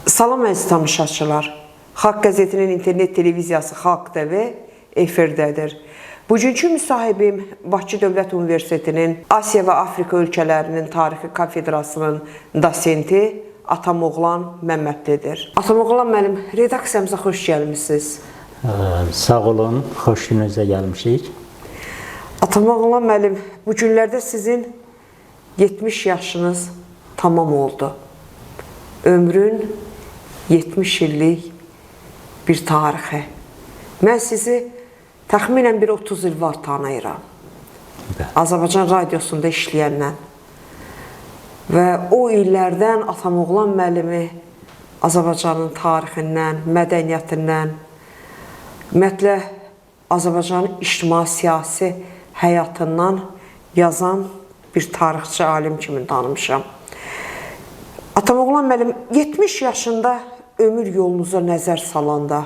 Salam əziz tamaşaçılar. Xalq qəzetinin internet televiziyası Xalq TV efirdədir. Bugünkü müsahibim Bakı Dövlət Universitetinin Asiya və Afrika ölkələrinin tarixi kafedrasının dosenti Atamoğlan Məmmədlidir. Atamoğlan müəllim, redaksiyamıza xoş gəlmişsiniz. Sağ olun, xoş gününüzə gəlmişik. Atamoğlan müəllim, bu günlərdə sizin 70 yaşınız tamam oldu. Ömrün 70 illik bir tarixi. Mən sizi təxminən bir 30 il var tanıyıram. Azərbaycan radiosunda işləyəndən. Və o illərdən Atamoğlan müəllimi Azərbaycanın tarixindən, mədəniyyətindən, ümumiyyətlə Azərbaycanın ictimai-siyasi həyatından yazan bir tarixçi alim kimi tanımışam. Atamoğlan müəllim, 70 yaşında ömür yolunuza nəzər salanda,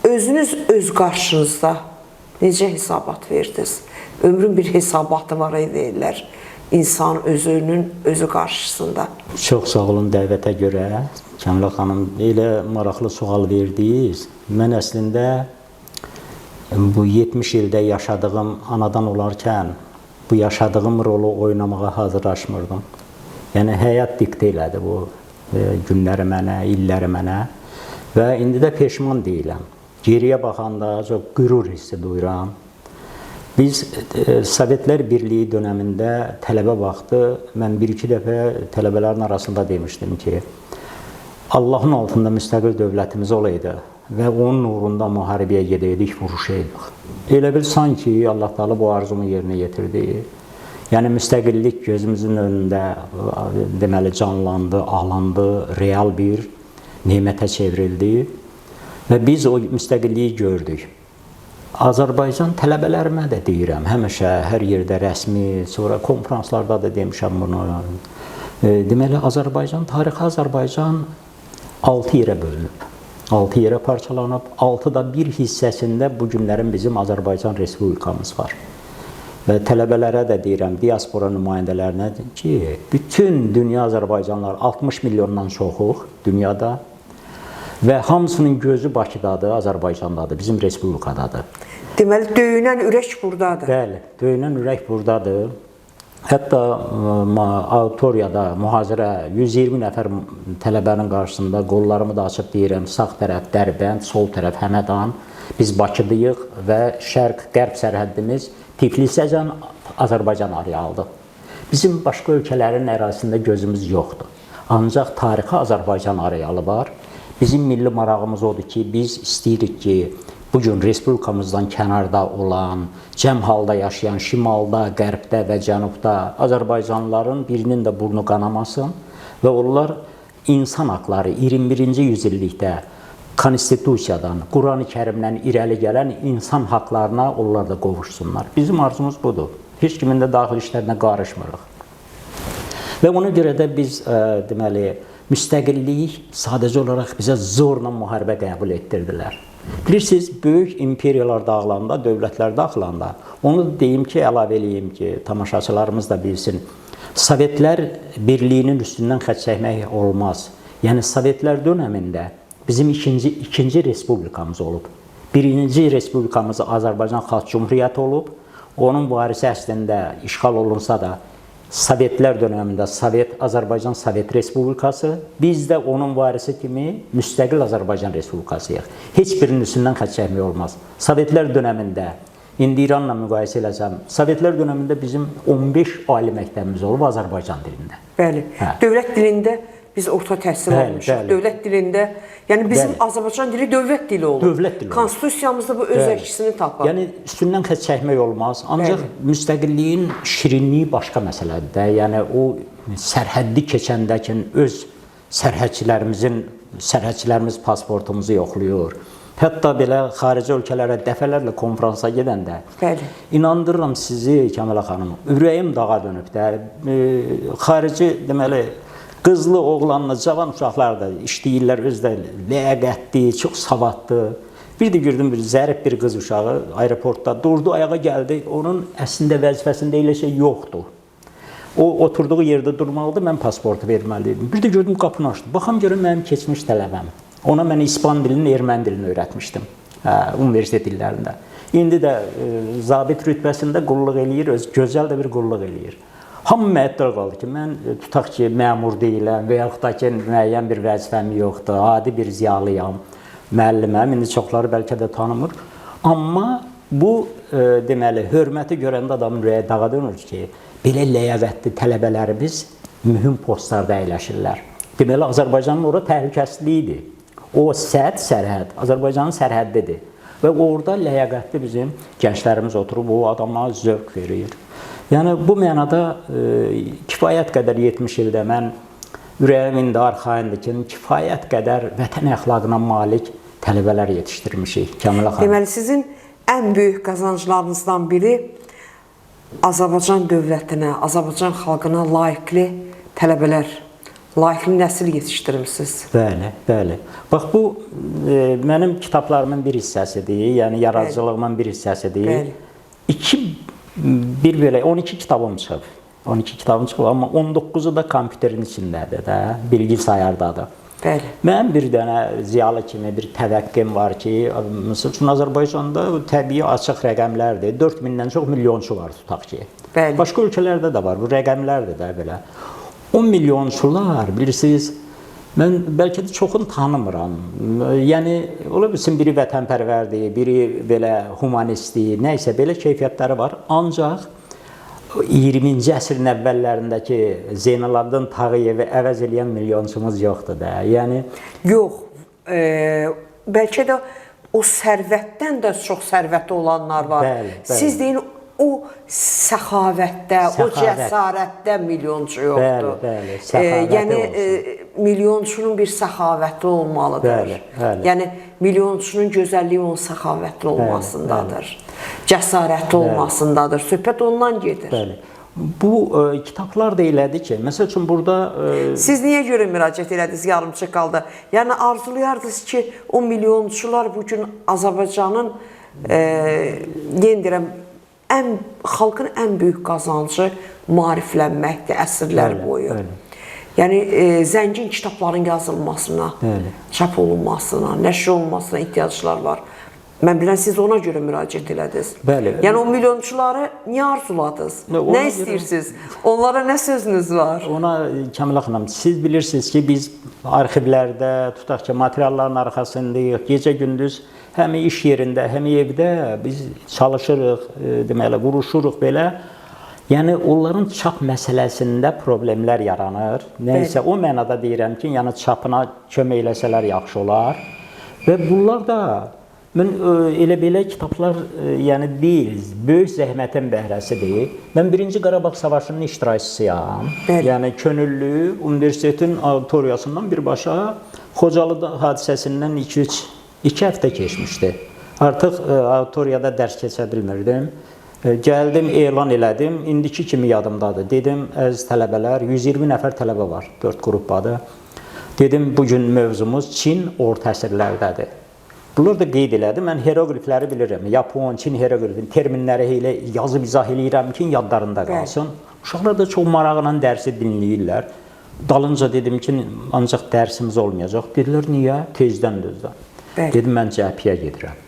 özünüz öz qarşınızda necə hesabat verdiniz? Ömrün bir hesabatı var deyirlər, insan özünün özü qarşısında. Çox sağ olun dəvətə görə. Kəmlə xanım, elə maraqlı sual verdiniz. Mən əslində bu 70 ildə yaşadığım anadan olarkən bu yaşadığım rolu oynamağa hazırlaşmırdım. Yəni həyat diktə elədi bu günləri mənə, illəri mənə və indi də peşman deyiləm. Geriyə baxanda çox qürur hissi duyuram. Biz Sovetlər Birliyi dönəmində tələbə vaxtı mən bir-iki dəfə tələbələrin arasında demişdim ki, Allahın altında müstəqil dövlətimiz olaydı və onun uğrunda müharibəyə gedəydik, vuruşaydıq. Elə bil sanki Allah Taala bu arzumu yerinə yetirdi. Yəni müstəqillik gözümüzün önündə deməli canlandı, ağlandı, real bir nemətə çevrildi və biz o müstəqilliyi gördük. Azərbaycan tələbələrimə də deyirəm, həmişə hər yerdə rəsmi, sonra konferanslarda da demişəm bunu. Deməli Azərbaycan, tarixi Azərbaycan 6 yerə bölünüb, 6 yerə parçalanıb, 6da bir hissəsində bu günlərin bizim Azərbaycan Respublikamız var. Və tələbələrə də deyirəm, diaspora nümayəndələrinə ki, bütün dünya Azərbaycanlar 60 milyondan çoxuq dünyada və hamısının gözü Bakıdadır, Azərbaycandadır, bizim Respublikadadır. Deməli, döyünən ürək buradadır. Bəli, döyünən ürək buradadır. Hətta auditoriyada mühazirə 120 nəfər tələbənin qarşısında qollarımı da açıb deyirəm, sağ tərəf Dərbənd, sol tərəf Həmədan, biz Bakıdayıq və şərq-qərb sərhəddimiz Tiflisəcən Azərbaycan arealıdır. Bizim başqa ölkələrin ərazisində gözümüz yoxdur. Ancaq tarixi Azərbaycan arealı var. Bizim milli marağımız odur ki, biz istəyirik ki, bugün Respublikamızdan kənarda olan, cəm halda yaşayan şimalda, qərbdə və cənubda Azərbaycanlıların birinin də burnu qanamasın və onlar insan haqları 21-ci yüzillikdə konstitusiyadan, Quran-ı Kərimdən irəli gələn insan haqlarına onlar da qovuşsunlar. Bizim arzumuz budur. Heç kimin də daxil işlərinə qarışmırıq. Və ona görə də biz deməli, müstəqillik sadəcə olaraq bizə zorla müharibə qəbul etdirdilər. Bilirsiniz, böyük imperiyalar dağılanda, dövlətlər dağılanda, onu deyim ki, əlavə eləyim ki, tamaşaçılarımız da bilsin, Sovetlər Birliyinin üstündən xətt çəkmək olmaz. Yəni, Sovetlər dönəmində bizim ikinci respublikamız olub. Birinci respublikamız Azərbaycan Xalq Cümhuriyyəti olub. Onun varisi əslində işğal olunsa da Sovetlər dönəmində Azərbaycan Sovet Respublikası, biz də onun varisi kimi müstəqil Azərbaycan Respublikasıyıq. Heç birinin üstündən xətt çəkmək olmaz. Sovetlər dönəmində, indi İranla müqayisə eləsəm, Sovetlər dönəmində bizim 15 ali məktəbimiz olub Azərbaycan dilində. Bəli, dövlət dilində biz orta təhsil olmuşuq. Dövlət dilində, yəni bizim Azərbaycan dili dövlət dili olub. Dövlət dili olub. Konstitusiyamızda bu öz əksini tapar. Yəni üstündən xətt çəkmək olmaz. Ancaq müstəqilliyin şirinliyi başqa məsələdir. Yəni o sərhəddi keçəndəkin öz sərhədçilərimiz pasportumuzu yoxlayır. Hətta belə xarici ölkələrə dəfələrlə konferansa gedəndə inandırıram sizi, Kəmələ xanım, ürəyim dağa dönüb də. Xarici deməli qızlı, oğlanlı, cavan uşaqlar da işləyirlər, özdə ləyaqətli, çox savadlı. Bir də gördüm, bir zərif bir qız uşağı aeroportda durdu, ayağa gəldi. Onun əslində vəzifəsində elə şey yoxdur. O oturduğu yerdə durmalıdır, mən pasportu verməliydim. Bir də gördüm qapını açdı. Baxam görüm mənim keçmiş tələbəm. Ona mən İspan dilini, Erməni dilini öyrətmişdim universitet illərində. İndi də zabit rütbəsində qulluq eləyir, gözəl də bir qulluq eləyir. Hamı məəttəl qaldı ki, mən tutaq ki, məmur deyiləm və yaxud da ki, müəyyən bir vəzifəm yoxdur, adi bir ziyalıyam, müəlliməm, indi çoxları bəlkə də tanımır. Amma bu, deməli, hörməti görəndə adamın ürəyə dağa dönür ki, belə ləyaqətli tələbələrimiz mühüm postlarda əyləşirlər. Deməli, Azərbaycanın ora təhlükəsizliyidir. O sərhəd, Azərbaycanın sərhəddidir. Və orada ləyaqətli bizim gənclərimiz oturub, o adama zövq verir. Yəni, bu mənada kifayət qədər 70 ildə mən ürəyim indi arxayındır ki, kifayət qədər vətən əxlaqına malik tələbələr yetişdirmişik. Kəmilə xanım. Deməli, sizin ən böyük qazanclarınızdan biri Azərbaycan dövlətinə, Azərbaycan xalqına layiqli tələbələr, layiqli nəsil yetişdirmişsiniz. Bəli, bəli. Bax, bu mənim kitablarımın bir hissəsidir, yəni yaradıcılığımın bir hissəsidir. Bəli. Belə 12 kitabım çıxıb. 12 kitabım çıxıb, amma 19'u da kompüterin içindədir də, bilgisayardadır. Bəli. Mən bir dənə ziyalı kimi bir təvəqqim var ki, məsəl üçün Azərbaycanda təbii açıq rəqəmlərdir. 4000-dən çox milyonçu var, tutaq ki. Bəli. Başqa ölkələrdə də var, bu rəqəmlərdir də belə. 10 milyonçular, bilirsiniz, mən bəlkə də çoxunu tanımıram. Yəni, ola bilsin, biri vətənpərvərdir, biri belə humanistdir, nəysə belə keyfiyyətləri var. Ancaq 20-ci əsrin əvvəllərindəki Zeynalabdin Tağıyevi əvəz eləyən milyonçumuz yoxdur da. Yəni, yox, bəlkə də o sərvətdən də çox sərvəti olanlar var. Bəli, bəli. Siz deyin, o səxavətdə, o cəsarətdə milyonçu yoxdur. Bəli, səxavəti yəni, olsun. Milyonçunun bir səxavəti olmalıdır. Bəli, bəli. Yəni, milyonçunun gözəlliyi onun səxavətli olmasındadır. Cəsarətli olmasındadır. Söhbət ondan gedir. Bəli. Bu kitablar da elədi ki, məsəl üçün burada... Siz niyə görə müraciət elədiniz, yarımçıq qaldı? Yəni, arzulayardınız ki, o milyonçular bugün Azərbaycanın, yendirəm, xalqın ən böyük qazancı maariflənməkdir əsrlər boyu. Yəni, zəngin kitabların yazılmasına, çap olunmasına, nəşr olunmasına ehtiyaclar var. Mən bilən, siz ona görə müraciət elədiniz. Bəli. Yəni, o milyonçuları niyə arzuladınız? Nə istəyirsiniz? Onlara nə sözünüz var? Ona, Kəmilə xanım, siz bilirsiniz ki, biz arxivlərdə, tutaq ki, materialların arxasındayıq, gecə-gündüz həm iş yerində, həm evdə biz çalışırıq, deməli, vuruşuruq belə. Yəni, onların çap məsələsində problemlər yaranır. Nəysə, o mənada deyirəm ki, yəni çapına kömək eləsələr yaxşı olar. Və bunlar da, mən elə belə kitablar yəni deyil, böyük zəhmətin bəhrəsidir. Mən 1-ci Qarabağ Savaşının iştirakçısıyam. Yəni, könüllü universitetin auditoriyasından birbaşa Xocalı hadisəsindən 2 həftə keçmişdi. Artıq auditoriyada dərs keçə bilmirdim. Gəldim, elan elədim, indiki kimi yadımdadır. Dedim, əziz tələbələr, 120 nəfər tələbə var, 4 qrupdadır. Dedim, bugün mövzumuz Çin orta əsrlərdədir. Bunlar da qeyd elədim, mən hieroqlifləri bilirəm. Yapon, Çin hieroqlifin terminləri elə yazıb izah eləyirəm ki, yadlarında qalsın. Uşaqlar da çox maraqla dərsi dinləyirlər. Dalınca dedim ki, ancaq dərsimiz olmayacaq. Dedilər, niyə? Tezdən düzdən. Dedim, mən cəhbiyə gedirəm.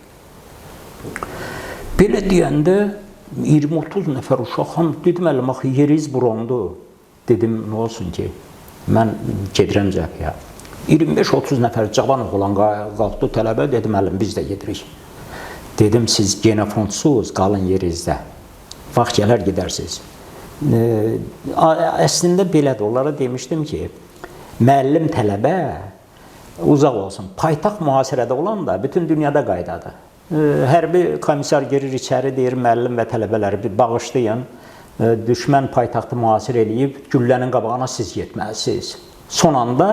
Belə deyəndə 20-30 nəfər uşaq, dedim, əlim, axı, yeriz burondu. Dedim, nə olsun ki, mən gedirəm cəhbiyə. 25-30 nəfər cavan olan qalxdı tələbə, dedim, əlim, biz də gedirik. Dedim, siz genofondsuz, qalın yerizdə. Vaxt gələr gedərsiniz. Əslində belədir, onlara demişdim ki, müəllim tələbə uzaq olsun. Paytaxt mühasirədə olan da bütün dünyada qaydadır. Hərbi komissar girir içəri, deyir, müəllim və tələbələri bağışlayın, düşmən paytaxtı mühasirə eləyib, güllənin qabağına siz getməlisiniz. Son anda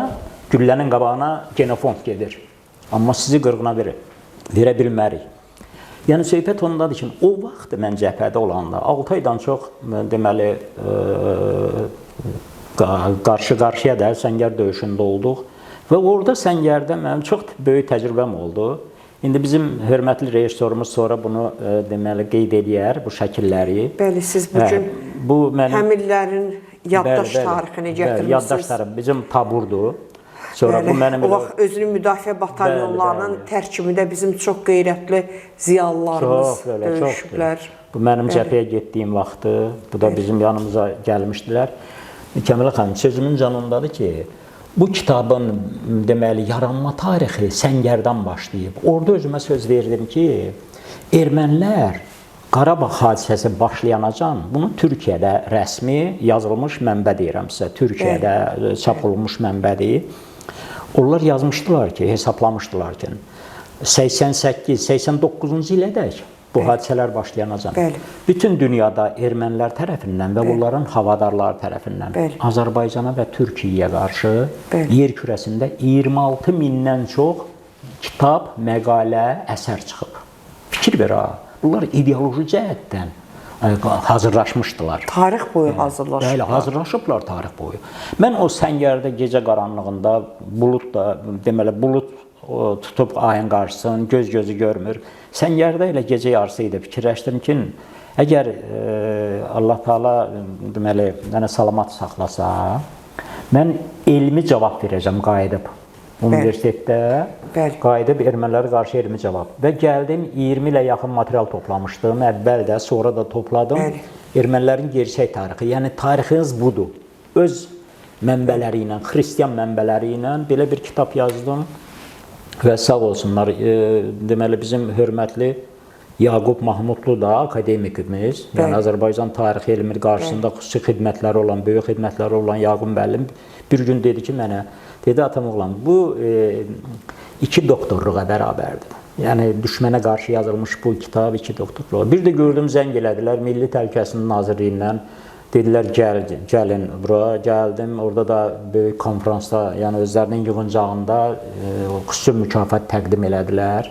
güllənin qabağına genofond gedir. Amma sizi qırğına verə bilmərik. Yəni, söhbət ondadır ki, o vaxt mən cəbhədə olanda, 6 aydan çox, deməli, qarşı-qarşıya da Səngər döyüşündə olduq və orada Səngərdə mənim çox böyük təcrübəm oldu. İndi bizim hörmətli rejissorumuz sonra bunu deməli qeyd edər, bu şəkilləri. Bəli, siz bugün həmillərin Yaddaş tarixini gətirmişsiniz. Yaddaş tarixi bizim taburdur. Sonra bu mənim o vaxt özünün müdafiə batalyonlarının tərkibində bizim çox qeyrətli ziyalılarımız döyüşüblər. Bu mənim cəbhəyə getdiyim vaxtı, bu da bizim yanımıza gəlmişdilər. Kəmilə xanım, sözümün canındadır ki, bu kitabın deməli yaranma tarixi Səngərdən başlayıb. Orada özümə söz verdim ki, ermənilər Qarabağ hadisəsi başlayanacan bunu Türkiyədə rəsmi yazılmış mənbə deyirəm sizə. Türkiyədə çap olunmuş mənbədir. Onlar yazmışdılar ki, hesaplamışdılar ki, 88-89-cu ilədək bu hadisələr başlayanacan bütün dünyada ermənilər tərəfindən və bunların havadarları tərəfindən Azərbaycana və Türkiyəyə qarşı yer kürəsində 26 mindən çox kitab, məqalə, əsər çıxıb. Fikir ver ha. Bunlar ideoloji cəhətdən hazırlaşmışdılar. Tarix boyu hazırlaşıblar. Bəli, hazırlaşıblar tarix boyu. Mən o Səngərdə gecə qaranlığında deməli bulut tutub ayın qarşısını, göz gözü görmür. Səngərdə elə gecə yarısı idi. Fikirləşdim ki, əgər Allah Taala deməli mənə salamat saxlasa, mən elmi cavab verəcəm qayıdıb. Universitetdə qayıdıb ermənilərə qarşı elmi cavab. Və gəldim 20 ilə yaxın material toplamışdım. Əvvəl də, sonra da topladım. Ermənilərin gerçək tarixi. Yəni tarixiniz budur. Öz mənbələri ilə, xristian mənbələri ilə belə bir kitab yazdım. Və sağ olsunlar, deməli bizim hörmətli Yaqub Mahmudlu da akademikimiz, yəni Azərbaycan tarixi elmi qarşısında xüsusi xidmətləri olan, böyük xidmətləri olan Yaqub müəllim bir gün dedi ki mənə, dedi atam oğlan, bu 2 doktorluğa bərabərdir. Yəni düşmənə qarşı yazılmış bu kitab 2 doktorluğa. Bir də gördüm zəng elədilər Milli Təhlükəsizlik Nazirliyindən. Dedilər gəlin bura. Gəldim. Orada da böyük konfransda, yəni özlərinin yığıncağında xüsusi mükafat təqdim elədilər.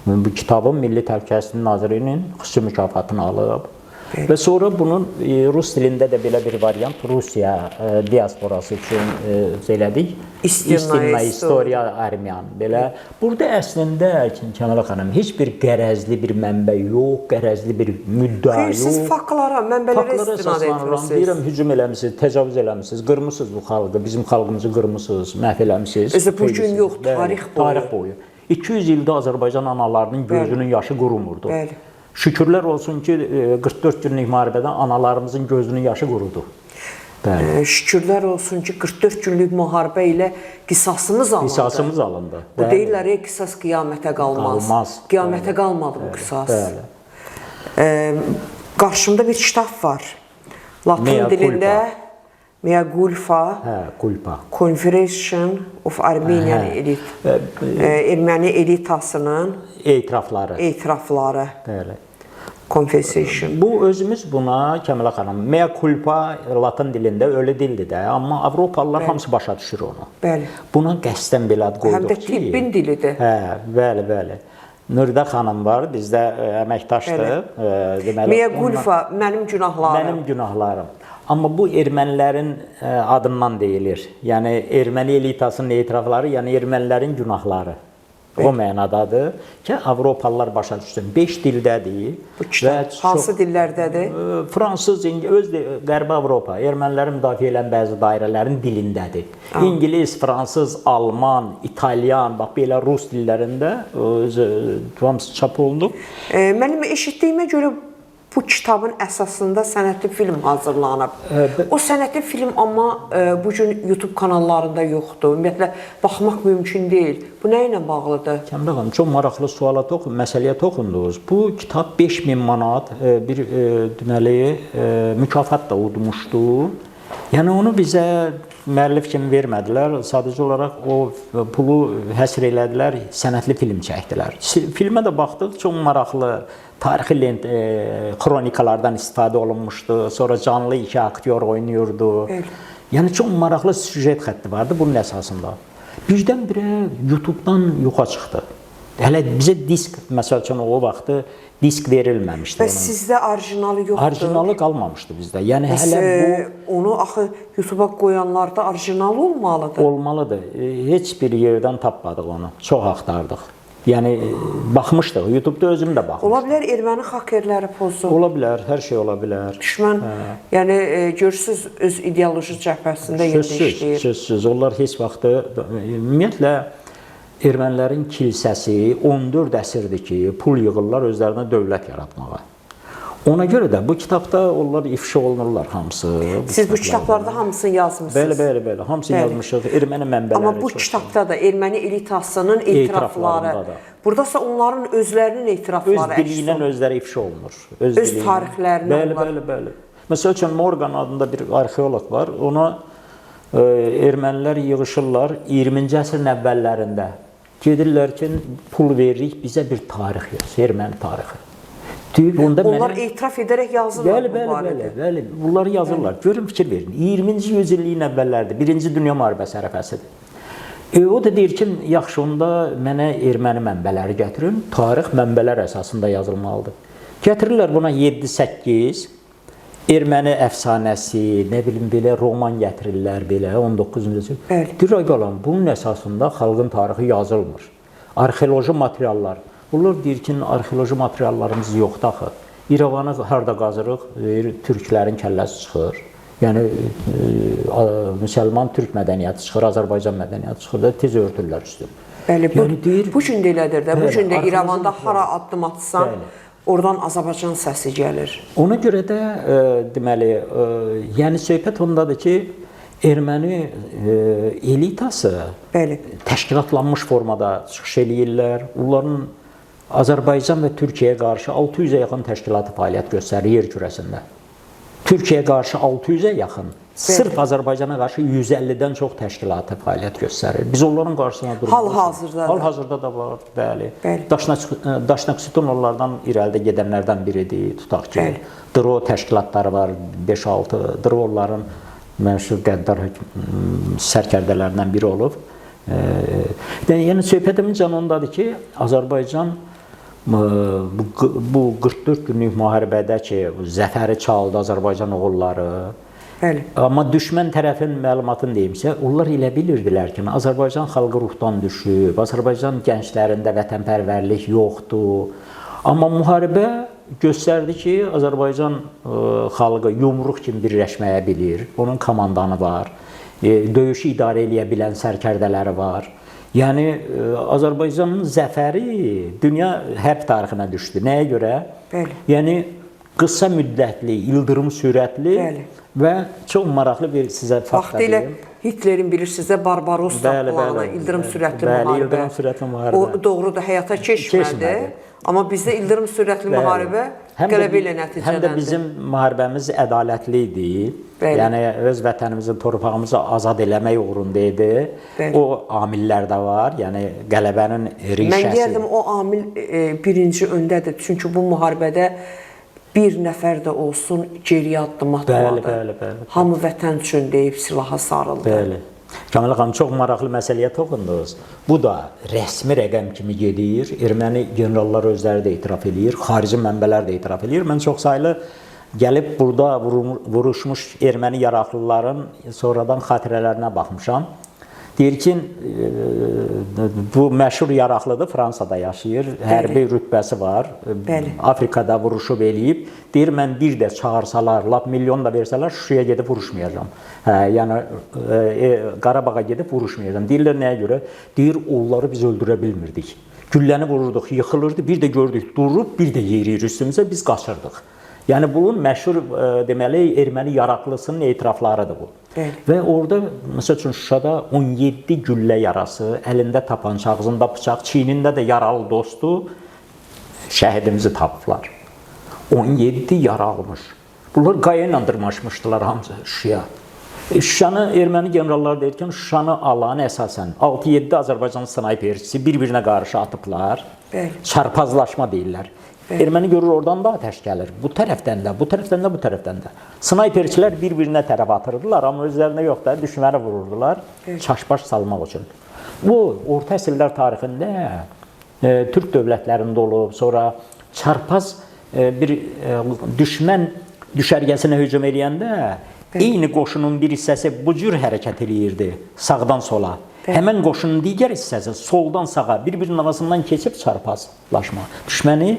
Bu kitabın Milli Təhlükəsizlik Nazirliyinin xüsusi mükafatını alıb. Və sonra bunun rus dilində də belə bir variant Rusiya diasporası üçün elədik. İstinna İstoriya Armyan. Belə. Burada əslində Kəmalə xanım heç bir qərəzli bir mənbə yox, qərəzli bir müddəa yox. Xeyirsiz faktlara, mənbələrə istinad edirsiniz. Deyirəm, hücum eləmişsiniz, təcavüz eləmişsiniz, qırmısınız bu xalqı, bizim xalqımızı qırmısınız, məhv eləmişsiniz. Bu gün yox, tarix boyu. Tarix boyu. 200 ildə Azərbaycan analarının gözünün yaşı qurumurdu. Şükürlər olsun ki, 44 günlük müharibədən analarımızın gözünün yaşı qurudu. Şükürlər olsun ki, 44 günlük müharibə ilə qisasımız alındı. Qisasımız alındı. Bu deyirlər, qisas qiyamətə qalmaz. Qiyamətə qalmadı bu qisas. Qarşımda bir kitab var. Latin dilində Mea Culpa, Confederation of Armenian Elite, Erməni elitasının etirafları. Confession. Bu özümüz buna Kəmilə xanım, Mea Culpa Latin dilində ölü dildir də, amma Avropalılar hamısı başa düşür onu. Buna qəsdən belə ad qoyduq ki. Həm də tibbin dilidir. Bəli. Nuridə xanım var, bizdə əməkdaşdır. Mea Culpa, mənim günahlarım. Mənim günahlarım. Amma bu ermənilərin adından deyilir. Yəni erməni elitasının etirafları, yəni ermənilərin günahları. O mənadadır ki, Avropalılar başa düşsün. 5 dildədir. Bu kitab hansı dillərdədir? Fransız, öz Qərbi Avropa, ermənilərin müdafiə edən bəzi dairələrin dilindədir. İngilis, fransız, alman, italyan, bax belə rus dillərində hamısı çap olunub. Mənim eşitdiyimə görə bu kitabın əsasında sənətli film hazırlanıb. O sənətli film amma bu gün YouTube kanallarında yoxdur. Ümumiyyətlə, baxmaq mümkün deyil. Bu nə ilə bağlıdır? Kəmilə xanım, çox maraqlı suala məsələyə toxundunuz. Bu kitab 5000 manat bir deməli mükafat da udmuşdu. Yəni onu bizə müəllif kimi vermədilər. Sadəcə olaraq o pulu həsr elədilər, sənətli film çəkdilər. Filmə də baxdıq, çox maraqlı tarixi xronikalardan istifadə olunmuşdu. Sonra canlı 2 aktyor oynayırdı. Yəni çox maraqlı süjet xətti vardı bunun əsasında. Birdən-birə YouTube-dan yoxa çıxdı. Hələ bizə disk, məsəl üçün o vaxtı disk verilməmişdi. Və sizdə orijinalı yoxdur? Orijinalı qalmamışdı bizdə. Yəni hələ bu onu axı YouTube-a qoyanlarda orijinalı olmalıdır. Olmalıdır. Heç bir yerdən tapmadıq onu. Çox axtardıq. Yəni baxmışdıq, YouTube-da özüm də baxmışdım. Ola bilər erməni hakerləri pozub. Ola bilər, hər şey ola bilər. Düşmən, yəni görürsüz öz ideoloji cəbhəsində yerdə işləyir. Sözsüz. Onlar heç vaxtı ümumiyyətlə ermənilərin kilsəsi 14 əsrdir ki, pul yığırlar özlərinə dövlət yaratmağa. Ona görə də bu kitabda onlar ifşa olunurlar hamısı. Siz bu kitablarda hamısını yazmısınız. Bəli, hamısını yazmışıq. Erməni mənbələri. Amma bu kitabda da erməni elitasının etirafları, buradasa onların özlərinin etirafları öz dili ilə özləri ifşa olunur. Öz tarixlərini onlar. Bəli. Məsəl üçün Morgan adında bir arxeoloq var. Ona ermənilər yığışırlar 20-ci əsrin əvvəllərində. Gedirlər ki, pul veririk, bizə bir tarix yaz, erməni tarixi. Onlar etiraf edərək yazırlar bu barədə. Bəli, bunları yazırlar. Görün, fikir verin. 20-ci yüzilliyin əvvəllərdir. 1-ci Dünya müharibəsi ərəfəsidir. O da deyir ki, yaxşı, onda mənə erməni mənbələri gətirin. Tarix mənbələr əsasında yazılmalıdır. Gətirirlər buna 7-8 erməni əfsanəsi, nə bilim belə roman gətirirlər belə 19-cu yüzil. Deyir, qalan bunun əsasında xalqın tarixi yazılmır. Arxeoloji materiallar. Bunlar deyir ki, arxeoloji materiallarımız yoxdur axı. İrəvanı harda qazırıq, türklərin kəlləsi çıxır. Yəni, müsəlman türk mədəniyyəti çıxır, Azərbaycan mədəniyyəti çıxır da tez örtürlər üstü. Bəli, bu gün də elədir də. Bu gün də İrəvanda hara addım atsan, oradan Azərbaycan səsi gəlir. Ona görə də, deməli, yəni söhbət ondadır ki, erməni elitası təşkilatlanmış formada çıxış eləyirlər. Onların Azərbaycan və Türkiyəyə qarşı 600-ə yaxın təşkilatı fəaliyyət göstərir yer kürəsində. Türkiyəyə qarşı 600-ə yaxın, sırf Azərbaycana qarşı 150-dən çox təşkilatı fəaliyyət göstərir. Biz onların qarşısına durmuyoruz. Hal-hazırda da var, bəli. Daşnaqsütun onlardan irəlidə gedənlərdən biridir, tutaq ki. DRO təşkilatları var, 5-6, DRO onların məşhur qəddar sərkərdələrindən biri olub. Yəni, söhbətimin canı ondadır ki, Azərbaycan bu 44 günlük müharibədə ki, zəfəri çaldı Azərbaycan oğulları. Amma düşmən tərəfin məlumatını deyimsə, onlar elə bilirdilər ki, Azərbaycan xalqı ruhdan düşüb, Azərbaycan gənclərində vətənpərvərlik yoxdur. Amma müharibə göstərdi ki, Azərbaycan xalqı yumruq kimi birləşməyə bilir, onun komandanı var, döyüşü idarə eləyə bilən sərkərdələri var. Yəni, Azərbaycanın zəfəri dünya hərb tarixinə düşdü. Nəyə görə? Yəni, qısa müddətli, ildırım sürətli və çox maraqlı bir sizə fakt deyim. Hitlerin bilirsiniz də Barbaros tapılanı, ildırım sürətli müharibə. O doğrudur, həyata keçmədi. Amma bizdə ildırım sürətli müharibə qələbə ilə nəticələndi. Həm də bizim müharibəmiz ədalətli idi. Yəni, öz vətənimizin, torpağımızı azad eləmək uğrunda idi. O amillər də var. Yəni, qələbənin rişəsi. Mən deyərdim, o amil birinci öndədir. Çünki bu müharibədə bir nəfər də olsun geriyə addım atmadı. Hamı vətən üçün deyib silaha sarıldı. Kamil xanım, çox maraqlı məsələyə toxundunuz. Bu da rəsmi rəqəm kimi gedir. Erməni generallar özləri də etiraf edir, xarici mənbələr də etiraf edir. Mən çox saylı gəlib burada vuruşmuş erməni yaraqlıların sonradan xatirələrinə baxmışam. Deyir ki, bu məşhur yaraqlıdır, Fransada yaşayır, hərbi rütbəsi var, Afrikada vuruşub eləyib. Deyir, mən bir də çağırsalar, lap milyon da versələr, Şuşaya gedib vuruşmayacam. Yəni, Qarabağa gedib vuruşmayacam. Deyirlər, nəyə görə? Deyir, onları biz öldürə bilmirdik. Gülləni vururduq, yıxılırdı, bir də gördük, durub, bir də yeriyir üstümüzə, biz qaçırdıq. Yəni, bunun məşhur, deməli, erməni yaraqlısının etiraflarıdır bu. Və orada, məsəl üçün, Şuşada 17 güllə yarası, əlində tapança, ağzında bıçaq, çiynində də yaralı dostu şəhidimizi tapıblar. 17 yara almış. Bunlar qaya ilə dırmaşmışdılar hamısı Şuşaya. Şuşanı erməni generalları deyir ki, Şuşanı alan əsasən 6-7 Azərbaycan snayperçisi bir-birinə qarşı atıblar. Çarpazlaşma deyirlər. Erməni görür, oradan da atəş gəlir. Bu tərəfdən də, bu tərəfdən də, bu tərəfdən də. Snayperçilər bir-birinə tərəf atırdılar, amma özlərinə yox da, düşməni vururdular, çaşbaş salmaq üçün. Bu, orta əsrlər tarixində Türk dövlətlərində olub, sonra çarpaz bir düşmən düşərgəsinə hücum eləyəndə eyni qoşunun bir hissəsi bu cür hərəkət eləyirdi, sağdan sola. Həmin qoşunun digər hissəsi soldan sağa bir-birinin arasından keçib çarpazlaşma. Düşməni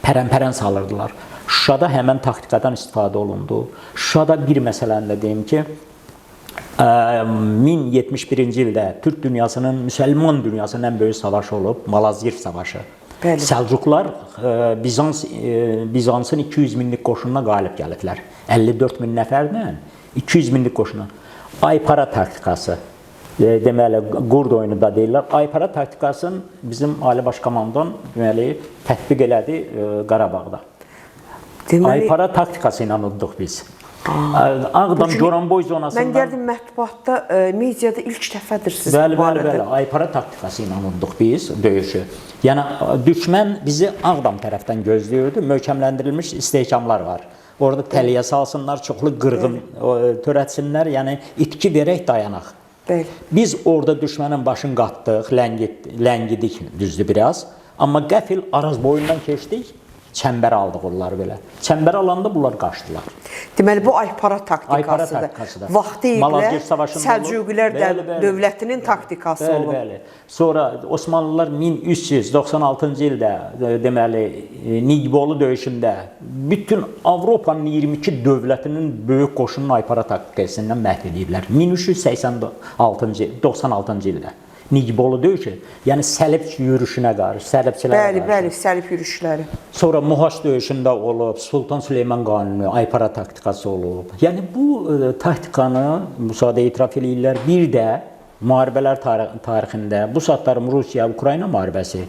pərən-pərən salırdılar. Şuşada həmən taktikadan istifadə olundu. Şuşada bir məsələni də deyim ki, 1071-ci ildə Türk dünyasının, müsəlman dünyasının ən böyük savaşı olub, Malazgirt savaşı. Bəli. Səlcuqlar Bizansın 200 minlik qoşununa qalib gəliblər. 54 min nəfərlə 200 minlik qoşuna. Aypara taktikası. Deməli, qurd oyunu da deyirlər. Aypara taktikasını bizim Ali Baş Komandan deməli, tətbiq elədi Qarabağda. Aypara taktikası ilə udduq biz. Ağdam Goranboy zonasında... Mən gəldim mətbuatda, mediada ilk dəfədir siz bu barədə. Bəli, Aypara taktikası ilə udduq biz döyüşü. Yəni, düşmən bizi Ağdam tərəfdən gözləyirdi, möhkəmləndirilmiş istehkamlar var. Orada təliyə salsınlar, çoxlu qırğın törətsinlər, yəni itki verək dayanaq. Bəli. Biz orada düşmənin başını qatdıq, ləngidik düzdür biraz. Amma qəfil Araz boyundan keçdik, çəmbər aldıq onları belə. Çəmbər alanda bunlar qaçdılar. Deməli, bu Aypara taktikasıdır. Vaxtı ilə Səlcuqilər dövlətinin taktikası olub. Bəli. Sonra Osmanlılar 1396-cı ildə deməli Nigbolu döyüşündə bütün Avropanın 22 dövlətinin böyük qoşunun Aypara taktikasından məhv ediblər. 1396-cı ildə. Nigbolu döyüşü, yəni səlib yürüşünə qarşı, səlibçilərə qarşı. Bəli, səlib yürüşləri. Sonra Muhaç döyüşündə olub, Sultan Süleyman qanunu, Aypara taktikası olub. Yəni bu taktikanı müsadə etiraf edirlər. Bir də müharibələr tarixində, bu saatlarım Rusiya-Ukrayna müharibəsi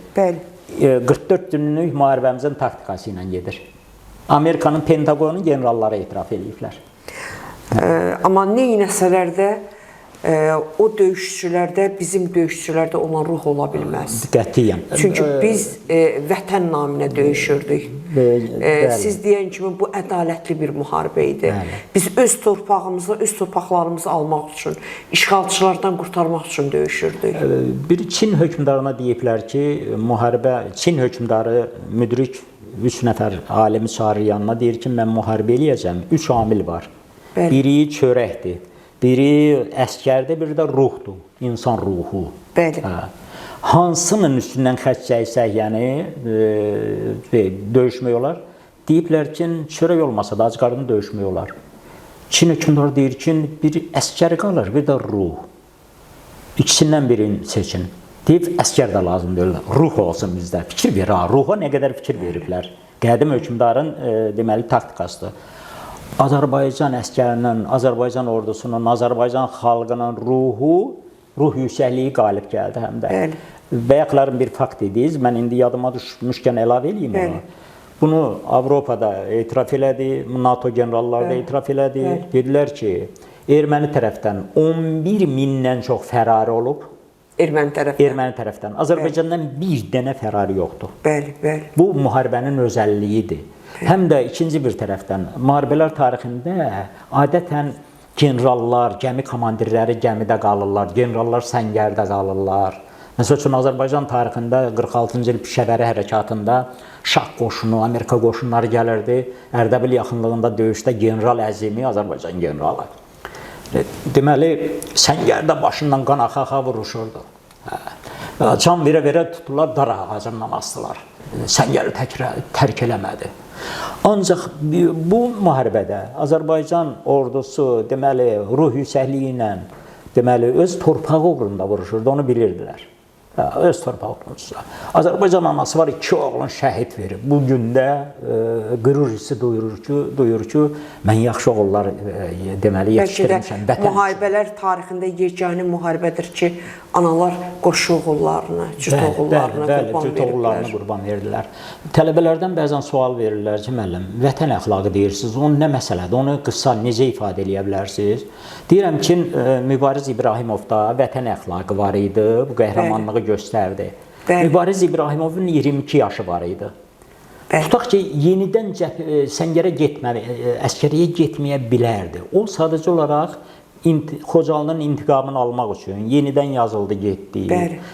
44 günlük müharibəmizin taktikası ilə gedir. Amerikanın Pentagonun generalları etiraf edirlər. Amma nə inəsələr də o döyüşçülərdə, bizim döyüşçülərdə olan ruh ola bilməz. Qətiyyən. Çünki biz vətən naminə döyüşürdük. Siz deyən kimi bu ədalətli bir müharibə idi. Biz öz torpağımızı, öz torpaqlarımızı almaq üçün, işğalçılardan qurtarmaq üçün döyüşürdük. Bir Çin hökmdarına deyiblər ki, müharibə, Çin hökmdarı müdrik 3 nəfər alimi çağırır yanına, deyir ki, mən müharibə eləyəcəm. 3 amil var. Biri çörəkdir. Biri əskərdir, biri də ruhdur, insan ruhu. Bəli. Hansının üstündən xətt çəksək, yəni döyüşmək olar? Deyiblər ki, çörək olmasa da ac qarnı döyüşmək olar. Çin hökmdarı deyir ki, bir əskər qalır, bir də ruh. İkisindən birini seçin. Deyib, əskər də lazım deyirlər. Ruh olsun bizdə. Fikir verir, ruha nə qədər fikir veriblər. Qədim hökmdarın deməli taktikasıdır. Azərbaycan əskərinin, Azərbaycan ordusunun, Azərbaycan xalqının ruh yüksəkliyi qalib gəldi həm də. Bayaqların bir fakt idiniz, mən indi yadıma düşmüşkən əlavə edeyim onu. Bunu Avropada etiraf elədi, NATO generalları da etiraf elədi. Dedilər ki, erməni tərəfdən 11 mindən çox fərari olub. Erməni tərəfdən. Azərbaycandan bir dənə fərari yoxdur. Bəli. Bu müharibənin özəlliyidir. Həm də ikinci bir tərəfdən, müharibələr tarixində adətən generallar, gəmi komandirləri gəmidə qalırlar, generallar səngərdə qalırlar. Məsəl üçün, Azərbaycan tarixində 46-cı il Pişəvəri hərəkatında Şah qoşunu, Amerika qoşunları gəlirdi. Ərdəbil yaxınlığında döyüşdə general əzimi, Azərbaycan generalı. Deməli, səngərdə başından qan axa-axa vuruşurdu. Can verə-verə tutdular, dar ağacından astılar. Səngəri tərk eləmədi. Ancaq bu müharibədə Azərbaycan ordusu deməli ruh yüksəkliyi ilə deməli öz torpağı uğrunda vuruşurdu, onu bilirdilər. Öz torpağı uğrunda. Azərbaycan anası var, 2 oğlun şəhid verib. Bu gündə qürur hissi duyur ki, mən yaxşı oğullar deməli yetişdirmişəm. Bəlkə də müharibələr tarixində yeganə müharibədir ki, analar qoşu oğullarını, cüt oğullarını qurban verdilər. Tələbələrdən bəzən sual verirlər ki, müəllim, vətən əxlaqı deyirsiniz, onun nə məsələdir, onu qısa necə ifadə eləyə bilərsiniz? Deyirəm ki, Mübariz İbrahimovda vətən əxlaqı var idi, bu qəhrəmanlığı göstərdi. Mübariz İbrahimovun 22 yaşı var idi. Tutaq ki, yenidən səngərə əskəriyə getməyə bilərdi. O sadəcə olaraq Xocalının intiqamını almaq üçün yenidən yazıldı, getdi.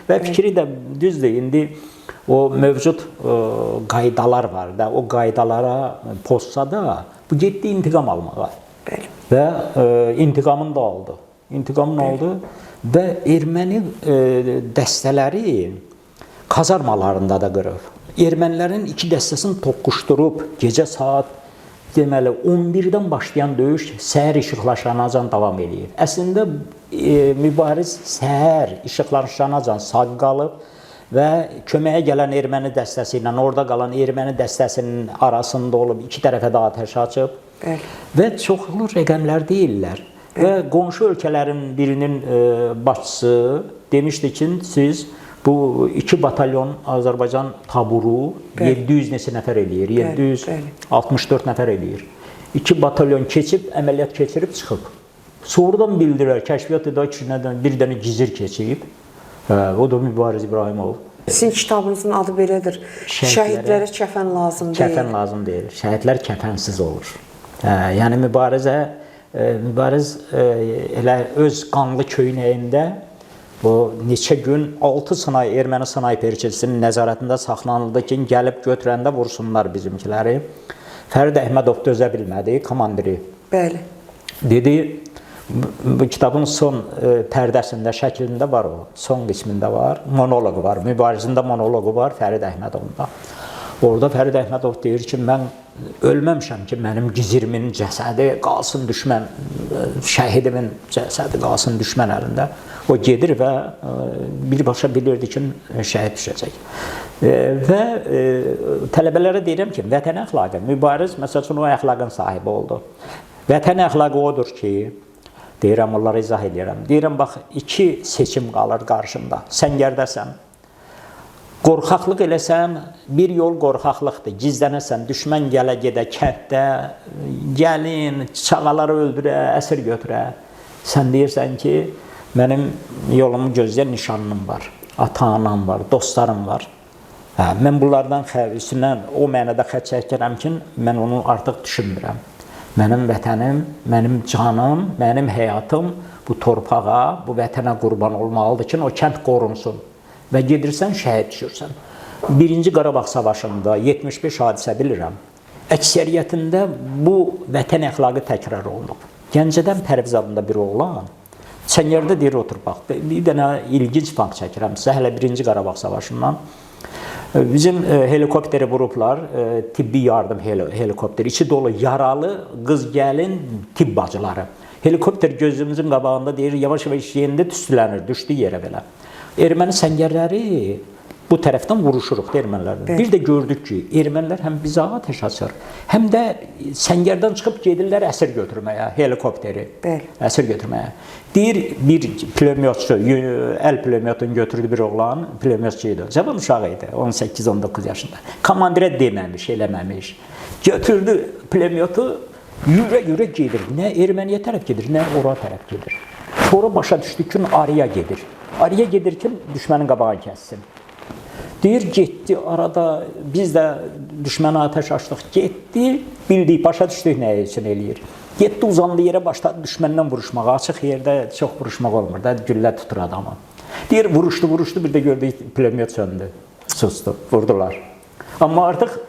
Və fikri də düzdür, indi o mövcud qaydalar var da, o qaydalara pozsa da, bu getdi intiqam almağa. Və intiqamını da aldı. İntiqamın oldu və erməni dəstələri kazarmalarında da qırıb. Ermənilərin iki dəstəsini toqquşdurub gecə saat deməli 11-dən başlayan döyüş səhər işıqlaşanacan davam eləyir. Əslində mübariz səhər işıqlaşanacan sağ qalıb və köməyə gələn erməni dəstəsi ilə orada qalan erməni dəstəsinin arasında olub iki tərəfə də atəş açıb. Və çoxlu rəqəmlər deyirlər. Və qonşu ölkələrin birinin başçısı demişdi ki, siz bu 2 batalyon Azərbaycan taburu 700 neçə nəfər eləyir, 764 nəfər eləyir. 2 batalyon keçib, əməliyyat keçirib çıxıb. Sonradan bildirər, kəşfiyyat edə kişilərdən bir dənə gizir keçib. O da Mübariz İbrahimov. Sizin kitabınızın adı belədir. Şəhidlərə kəfən lazım deyil. Kəfən lazım deyil. Şəhidlər kəfənsiz olur. Yəni Mübariz elə öz qanlı köynəyində o neçə gün 6 erməni snayperçisinin nəzarətində saxlanıldı ki, gəlib götürəndə vursunlar bizimkiləri. Fərid Əhmədov dözə bilmədi, komandiri. Bəli. Dedi, bu kitabın son pərdəsində, şəklində var o, son qismində var, monoloqu var, Mübarizin də monoloqu var Fərid Əhmədovda. Orada Fərid Əhmədov deyir ki, mən ölməmişəm ki, mənim gizirimin cəsədi qalsın düşmən, şəhidimin cəsədi qalsın düşmən əlində. O gedir və birbaşa bilirdi ki, şəhid düşəcək. Və tələbələrə deyirəm ki, vətən əxlaqı, Mübariz məsəl üçün o əxlaqın sahibi oldu. Vətən əxlaqı odur ki, deyirəm, onları izah edirəm. Deyirəm, bax, 2 seçim qalır qarşında. Sən gərdəsən, qorxaqlıq eləsən, bir yol qorxaqlıqdır. Gizlənəsən, düşmən gələ-gedə kənddə, gəlin, çağaları öldürə, əsir götürə. Sən deyirsən ki, mənim yolumu gözləyən nişanlım var, ata-anam var, dostlarım var. Mən bunlardan üstündən o mənada xət çəkirəm ki, mən onu artıq düşünmürəm. Mənim vətənim, mənim canım, mənim həyatım bu torpağa, bu vətənə qurban olmalıdır ki, o kənd qorunsun. Və gedirsən, şəhid düşürsən. 1-ci Qarabağ savaşında 75 hadisə bilirəm. Əksəriyyətində bu vətən əxlaqı təkrar olunub. Gəncədən Pərviz adında bir oğlan Çəngərdə deyir, otur bax, bir dənə ilginc fakt çəkirəm sizə, hələ 1-ci Qarabağ savaşından. Bizim helikopteri vurublar, tibbi yardım helikopteri, içi dolu yaralı qız gəlin tibb bacıları. Helikopter gözümüzün qabağında deyir, yavaş-yavaş yerində tüstülənir, düşdü yerə belə. Erməni səngərləri bu tərəfdən vuruşuruq ermənilərdən. Bir də gördük ki, ermənilər həm bizə atəş açır, həm də səngərdən çıxıb gedirlər əsir götürməyə, helikopteri, əsir götürməyə. Deyir, bir pulemyotçu, əl pulemyotunu götürdü bir oğlan, pulemyotçu idi, cavan uşağı idi, 18-19 yaşında. Komandirə deməmiş, eləməmiş. Götürdü pulemyotu, yürə-yürə gedir. Nə erməniyə tərəf gedir, nə ora tərəf gedir. Sonra başa düşdük ki, araya gedir. Araya gedir ki, düşmənin qabağını kəssin. Deyir, getdi arada, biz də düşmənə atəş açdıq, getdi, bildik, başa düşdük nə üçün eləyir. Getdi, uzandı yerə başladı düşməndən vuruşmağa, açıq yerdə çox vuruşmaq olmur da, güllə tutur adamı. Deyir, vuruşdu, bir də gördük, pulemyot söndü, sustu, vurdular. Amma artıq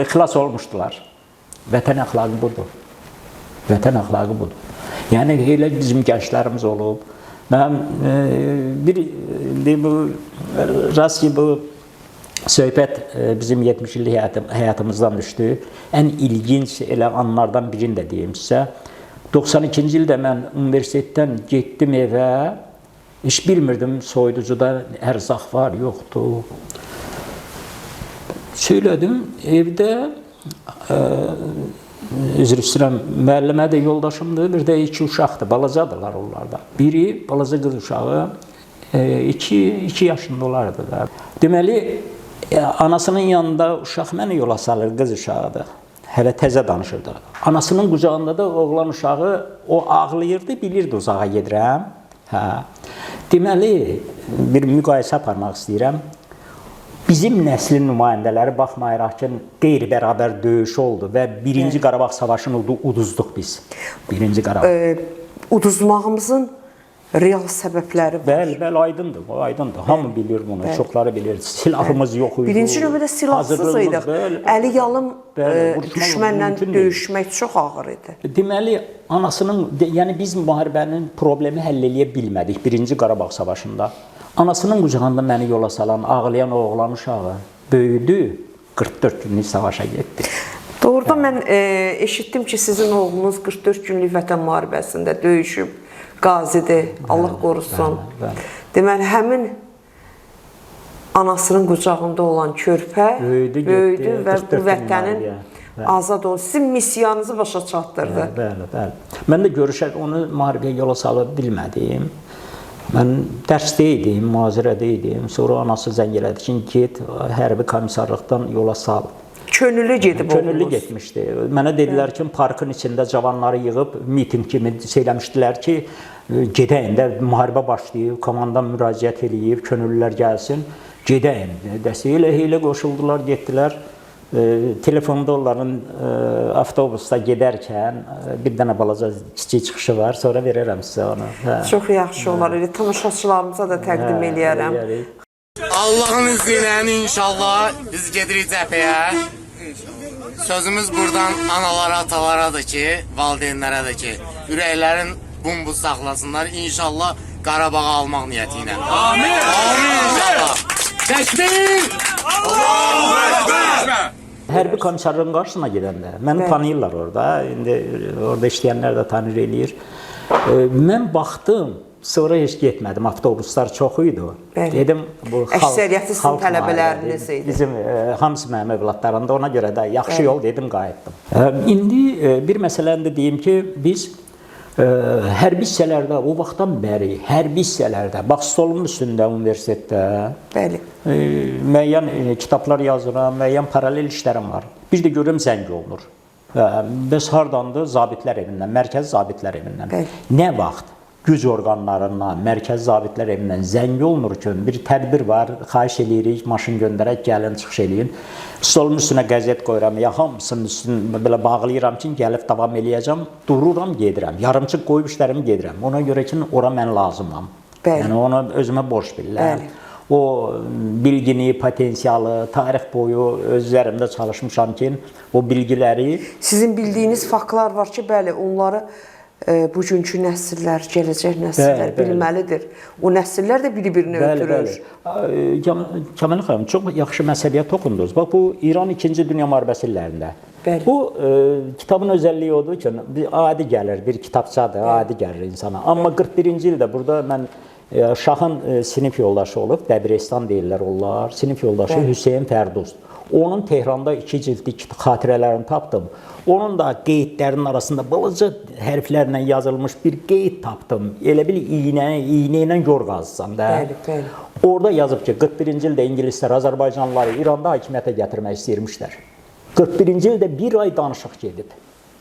xilas olmuşdular. Vətən əxlaqı budur. Vətən əxlaqı budur. Yəni, elə bizim gənclərimiz olub. Mən rast ki, bu söhbət bizim 70 illik həyatımızdan düşdü. Ən ilginc elə anlardan birini də deyim sizə. 92-ci ildə mən universitetdən getdim evə. Heç bilmirdim, soyuducuda ərzaq var, yoxdur. Söylədim, evdə üzr istəyirəm, müəllimə də yoldaşımdır, bir də 2 uşaqdır, balacadırlar onlarda. Biri, balaca qız uşağı, 2 yaşında olardı da. Deməli, anasının yanında uşaq məni yola salır, qız uşağıdır. Hələ təzə danışırdı. Anasının qucağında da oğlan uşağı, o ağlayırdı, bilirdi uzağa gedirəm. Deməli, bir müqayisə aparmaq istəyirəm. Bizim nəslin nümayəndələri baxmayaraq ki, qeyri-bərabər döyüş oldu və 1-ci Qarabağ savaşını uduzduq biz. 1-ci Qarabağ. Uduzmağımızın real səbəbləri var. Bəli, aydındır, o aydındır. Hamı bilir bunu, çoxları bilir. Silahımız yox idi. Birinci növbədə silahsız idik. Əli yalın düşmənlə döyüşmək çox ağır idi. Deməli, anasının, yəni biz müharibənin problemi həll eləyə bilmədik birinci Qarabağ savaşında. Anasının qucağında məni yola salan, ağlayan oğlan uşağı böyüdü, 44 günlük savaşa getdi. Doğrudan mən eşitdim ki, sizin oğlunuz 44 günlük vətən müharibəsində döyüşüb, qazidir, Allah qorusun. Deməli, həmin anasının qucağında olan körpə böyüdü və bu vətənin azad oldu. Sizin missiyanızı başa çatdırdı. Bəli. Mən də görüşər, onu müharibəyə yola sala bilmədim. Mən dərsdə idim, mühazirədə idim. Sonra anası zəng elədi ki, get, hərbi komissarlıqdan yola sal. Könüllü gedib oğlunuz. Könüllü getmişdi. Mənə dedilər ki, parkın içində cavanları yığıb, miting kimi söyləmişdilər ki, gedəyin də müharibə başlayıb, komandan müraciət eləyib, könüllülər gəlsin, gedəyin. Dəsə elə qoşuldular, getdilər. Telefonda onların avtobusda gedərkən bir dənə balaca kiçik çıxışı var, sonra verərəm sizə onu. Çox yaxşı olar, tamaşaçılarımıza da təqdim eləyərəm. Allahın izni ilə inşallah biz gedirik cəbhəyə. Sözümüz buradan analara, atalara ki, valideynlərə ki, ürəklərin bumbuz saxlasınlar. İnşallah Qarabağı almaq niyyəti ilə. Amin. Amin inşallah. Təkbir! Allahu Ekber! Hərbi komissarlığın qarşısına gedəndə, məni tanıyırlar orada, indi orada işləyənlər də tanır eləyir. Mən baxdım, sonra heç getmədim, avtobuslar çox idi. Dedim, bu əksəriyyəti sizin tələbələriniz idi. Bizim hamısı mənim övladlarında, ona görə də yaxşı yol dedim, qayıtdım. İndi bir məsələni də deyim ki, biz hərbi hissələrdə, o vaxtdan bəri hərbi hissələrdə, bax stolumun üstündə universitetdə müəyyən kitablar yazıram, müəyyən paralel işlərim var. Bir də görürüm zəng olunur. Bəs hardandır? Zabitlər evindən, mərkəzi zabitlər evindən. Nə vaxt güc orqanlarından, mərkəzi zabitlər evindən zəng olunur ki, bir tədbir var, xahiş eləyirik, maşın göndərək, gəlin, çıxış eləyin. Stolumun üstünə qəzet qoyuram, ya hamısının üstünü belə bağlayıram ki, gəlib davam eləyəcəm, dururam, gedirəm. Yarımçıq qoyub işlərimi gedirəm. Ona görə ki, ora mən lazımam. Yəni, onu özümə borc bilirlər. O bilgini, potensialı, tarix boyu öz üzərimdə çalışmışam ki, o bilgiləri... Sizin bildiyiniz faktlar var ki, bəli, onları bugünkü nəsillər, gələcək nəsillər bilməlidir. O nəsillər də bir-birini ötürür. Kəmal xanım, çox yaxşı məsələyə toxundunuz. Bax, bu İran 2-ci Dünya müharibəsi illərində. Bu kitabın özəlliyi odur ki, adi gəlir, bir kitabçadır, adi gəlir insana. Amma 41-ci ildə burada mən Şahın sinif yoldaşı olub, Dəbiristan deyirlər onlar, sinif yoldaşı Hüseyin Fərduz. Onun Tehranda 2 cildlik xatirələrini tapdım. Onun da qeydlərinin arasında balaca hərflərlə yazılmış bir qeyd tapdım. Elə bil iynə ilə gör qazsam da. Orada yazıb ki, 41-ci ildə ingilislər Azərbaycanlıları İranda hakimiyyətə gətirmək istəyirmişlər. 41-ci ildə bir ay danışıq gedib.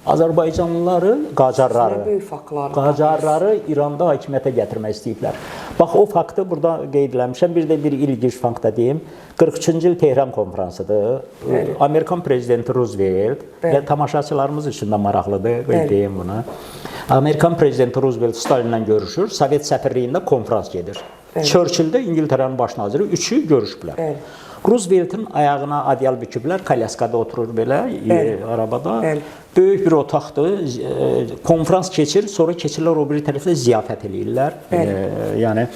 Azərbaycanlıları, Qacarları İranda hakimiyyətə gətirmək istəyiblər. Bax, o faktı burada qeyd eləmişəm. Bir də bir ilginc fakt da deyim. 43-cü il Tehran konferansıdır. Amerikan prezidenti Roosevelt və tamaşaçılarımız üçün də maraqlıdır, deyim bunu. Amerikan prezidenti Roosevelt Stalinlə görüşür, Sovet səfirliyində konferans gedir. Churchill də İngiltərənin baş naziri, üçü görüşüblər. Rooseveltin ayağına adyal büküblər, kalyaskada oturur belə, arabada. Böyük bir otaqdır, konferans keçir, sonra keçirlər o biri tərəfdə ziyafət eləyirlər. Yəni,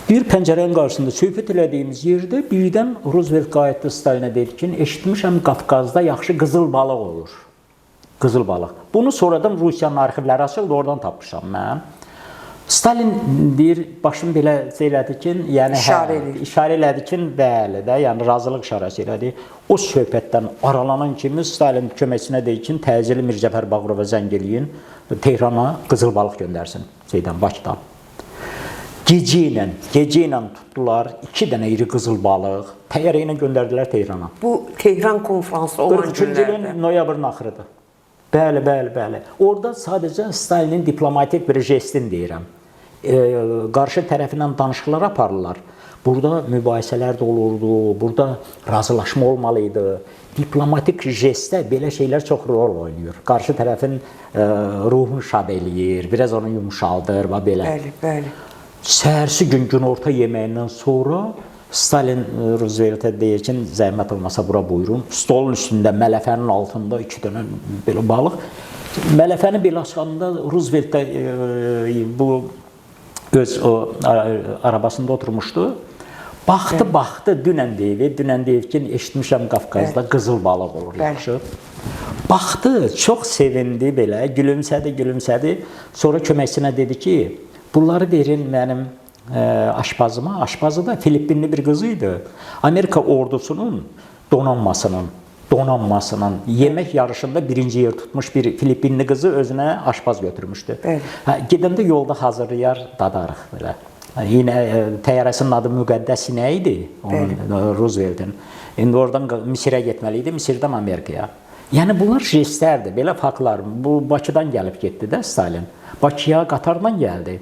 bir pəncərənin qarşısında söhbət elədiyimiz yerdə birdən Roosevelt qayıtdı Stalinə dedi ki, eşitmişəm Qafqazda yaxşı qızıl balıq olur. Qızıl balıq. Bunu sonradan Rusiyanın arxivləri açıldı, oradan tapmışam mən. Stalin deyir, başım belə elədi ki, yəni işarə elədi ki, bəli də, yəni razılıq işarəsi elədi. O söhbətdən aralanan kimi Stalin köməkçisinə deyir ki, təcili Mircəfər Bağırova zəng eləyin, Tehrana qızıl balıq göndərsin, Bakıdan. Gecə ilə tutdular 2 dənə iri qızıl balıq, təyyarə ilə göndərdilər Tehrana. Bu Tehran konferansı olan günlərdə. 43-cü ilin noyabrın axırıdır. Bəli. Orada sadəcə Stalinin diplomatik bir jestini deyirəm. qarşı tərəfindən danışıqlar aparırlar. Burada mübahisələr də olurdu, burada razılaşma olmalı idi. Diplomatik jestdə belə şeylər çox rol oynayır. Qarşı tərəfin ruhunu şad eləyir, biraz onu yumşaldır və belə. Bəli, bəli. Səhərsi gün günorta yeməyindən sonra Stalin Rooseveltə deyir ki, zəhmət olmasa bura buyurun. Stolun üstündə, mələfənin altında 2 dənə belə balıq. Mələfəni belə açanda Roosevelt də bu öz o arabasında oturmuşdu. Baxdı dünən deyib ki, eşitmişəm Qafqazda qızıl balıq olur, yaxşı. Baxdı, çox sevindi belə, gülümsədi. Sonra köməkçinə dedi ki, bunları verin mənim aşpazıma. Aşpazı da Filippinli bir qızı idi. Amerika ordusunun donanmasının yemək yarışında birinci yer tutmuş bir Filippinli qızı özünə aşpaz götürmüşdü. Gedəndə yolda hazırlayar, dadarıq belə. Yine təyyarəsinin adı Müqəddəs nə idi? Roosevelt'in. İndi oradan Misirə getməli idi, Misirdən Amerikaya. Yəni bunlar jestlərdir, belə faktlar. Bu Bakıdan gəlib getdi də Stalin. Bakıya qatarla gəldi.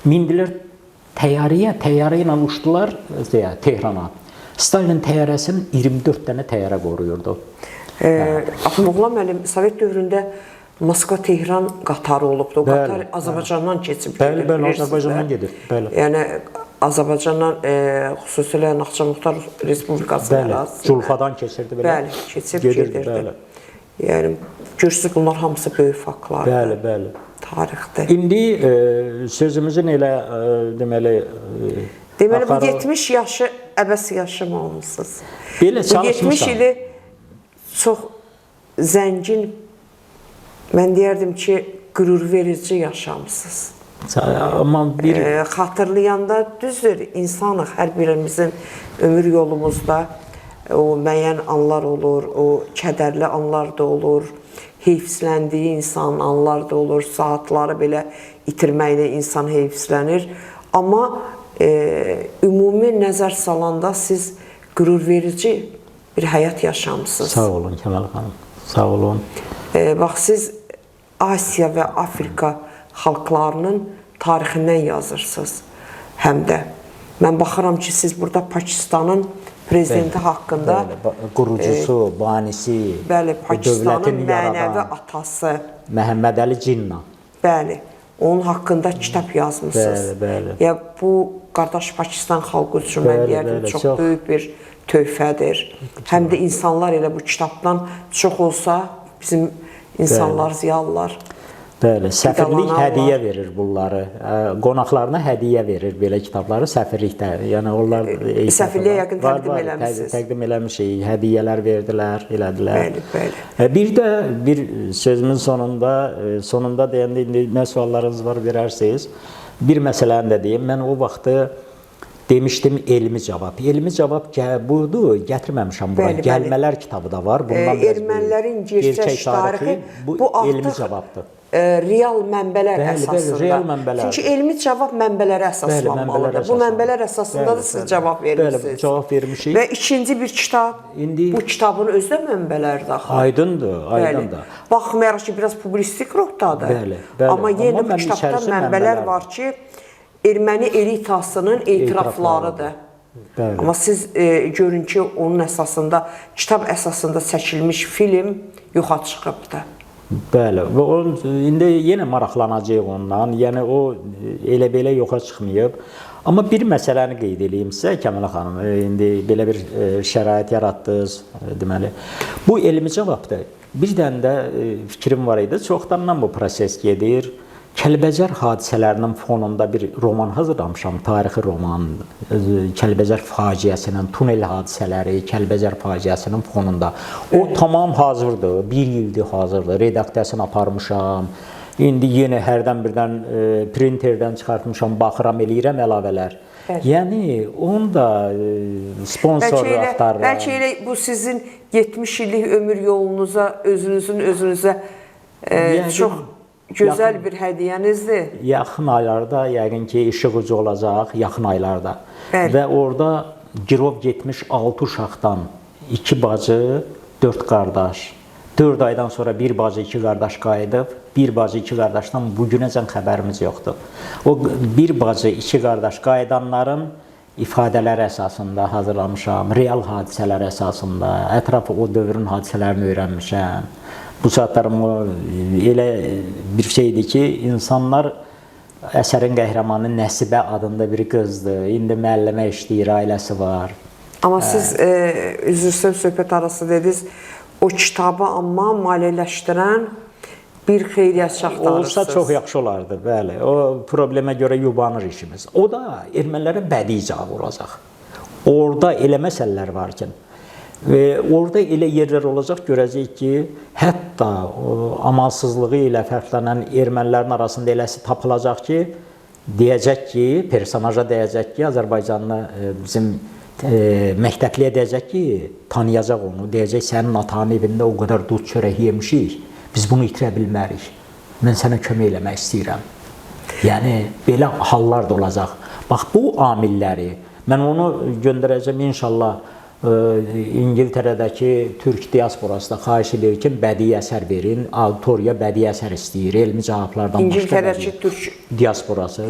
Mindilər təyyarə ilə uçdular Tehrana. Stalin təyyarəsinin 24 dənə təyyarə qoruyurdu. Axmıqla müəllim, Sovet dövründə Moskva-Tehran qatarı olubdu. O qatar Azərbaycandan keçib gedir. Bəli, Azərbaycandan gedir. Yəni Azərbaycandan xüsusilə Naxçıvan Muxtar Respublikasının ərazisində. Culfadan keçirdi belə. Bəli, keçib gedirdi. Yəni görürsünüz bunlar hamısı böyük faktlardır. Bəli. Tarixdir. İndi sözümüzün elə deməli bu 70 yaşı əbəs yaşamamısınız. Belə çalışmışam. Bu 70 ili çox zəngin, mən deyərdim ki, qürur verici yaşamısınız. Amma bir xatırlayanda düzdür, insanıq, hər birimizin ömür yolumuzda o müəyyən anlar olur, o kədərli anlar da olur, heyfsləndiyi insan anlar da olur, saatları belə itirməklə insan heyfslənir. Amma ümumi nəzər salanda siz qürur verici bir həyat yaşamısınız. Sağ olun Kəmal xanım, sağ olun. Bax, siz Asiya və Afrika xalqlarının tarixindən yazırsınız. Həm də mən baxıram ki, siz burada Pakistanın prezidenti haqqında, qurucusu, banisi, bəli, Pakistanın mənəvi atası Məhəmməd Əli Cinnah. Bəli, onun haqqında kitab yazmışsınız. Bəli. Bu qardaş Pakistan xalqı üçün mən deyərdim çox böyük bir töhfədir. Həm də insanlar elə bu kitabdan çox olsa bizim insanlar, ziyalılar. Bəli, səfirlik hədiyyə verir bunları. Qonaqlarına hədiyyə verir belə kitabları səfirlikdə. Yəni onlar səfirliyə yaxın təqdim eləmişsiniz. Təqdim eləmişik, hədiyyələr verdilər, elədilər. Bəli. Bir də bir sözümün sonunda deyəndə indi nə suallarınız var verərsiniz. Bir məsələni də deyim. Mən o vaxtı demişdim elmi cavab. Elmi cavab budur, gətirməmişəm bura. Gəlmələr kitabı da var. Ermənilərin gerçək tarixi bu elmi cavabdır. Real mənbələr əsasında. Çünki elmi cavab mənbələrə əsaslanmalıdır. Bu mənbələr əsasında da siz cavab verirsiniz. Bəli, cavab vermişik. Və ikinci bir kitab, bu kitabın özdə mənbələr daxil. Aydındır. Baxmayaraq ki, biraz publistik ruhdadır. Amma yenə bu kitabda mənbələr var ki, erməni elitasının etiraflarıdır. Amma siz görün ki, onun əsasında, kitab əsasında çəkilmiş film yoxa çıxıbdır. Bəli, və indi yenə maraqlanacaq ondan, yəni o elə-belə yoxa çıxmayıb. Amma bir məsələni qeyd edeyim sizə, Kəmal xanım, indi belə bir şərait yaratdınız, deməli. Bu elmi cavabdır. Bir dənə də fikrim var idi, çoxdandan bu proses gedir. Kəlbəcər hadisələrinin fonunda bir roman hazırlamışam, tarixi roman. Kəlbəcər faciəsinin, tunel hadisələri, Kəlbəcər faciəsinin fonunda. O tamam hazırdır, bir ildir hazırdır, redaksiyasını aparmışam. İndi yenə hərdən birdən printerdən çıxartmışam, baxıram, eləyirəm əlavələr. Yəni, onu da sponsor axtarıram. Bəlkə elə bu sizin 70 illik ömür yolunuza, özünüzə çox gözəl bir hədiyyənizdir. Yaxın aylarda yəqin ki, işıq ucu olacaq, yaxın aylarda. Və orada girov getmiş 6 uşaqdan 2 bacı, 4 qardaş. 4 aydan sonra bir bacı, 2 qardaş qayıdıb, bir bacı, iki qardaşdan bugünəcən xəbərimiz yoxdur. O bir bacı, iki qardaş qayıdanların ifadələri əsasında hazırlamışam, real hadisələr əsasında, ətrafı o dövrün hadisələrini öyrənmişəm. Bu saatlarım elə bir şeydir ki, insanlar əsərin qəhrəmanı Nəsibə adında bir qızdır. İndi müəllimə işləyir, ailəsi var. Amma siz üzrüstən söhbət arası dediniz, o kitabı amma maliyyələşdirən bir xeyriyyətçi axtarırsınız. Olsa çox yaxşı olardı, bəli. O problemə görə yubanır işimiz. O da ermənilərə bədii cavab olacaq. Orada elə məsələlər var ki, orada elə yerlər olacaq, görəcək ki, hətta amalsızlığı ilə fərqlənən ermənilərin arasında eləsi tapılacaq ki, deyəcək ki, personaja deyəcək ki, Azərbaycanlı bizim məktəbliyə deyəcək ki, tanıyacaq onu, deyəcək sənin atanın evində o qədər dud çörək yemişik, biz bunu itirə bilmərik, mən sənə kömək eləmək istəyirəm. Yəni, belə hallar da olacaq. Bax, bu amilləri, mən onu göndərəcəm inşallah İngiltərədəki türk diasporasına xahiş edir ki, bədii əsər verin, auditoriya bədii əsər istəyir, elmi cavablardan İngiltərədəki türk diasporası.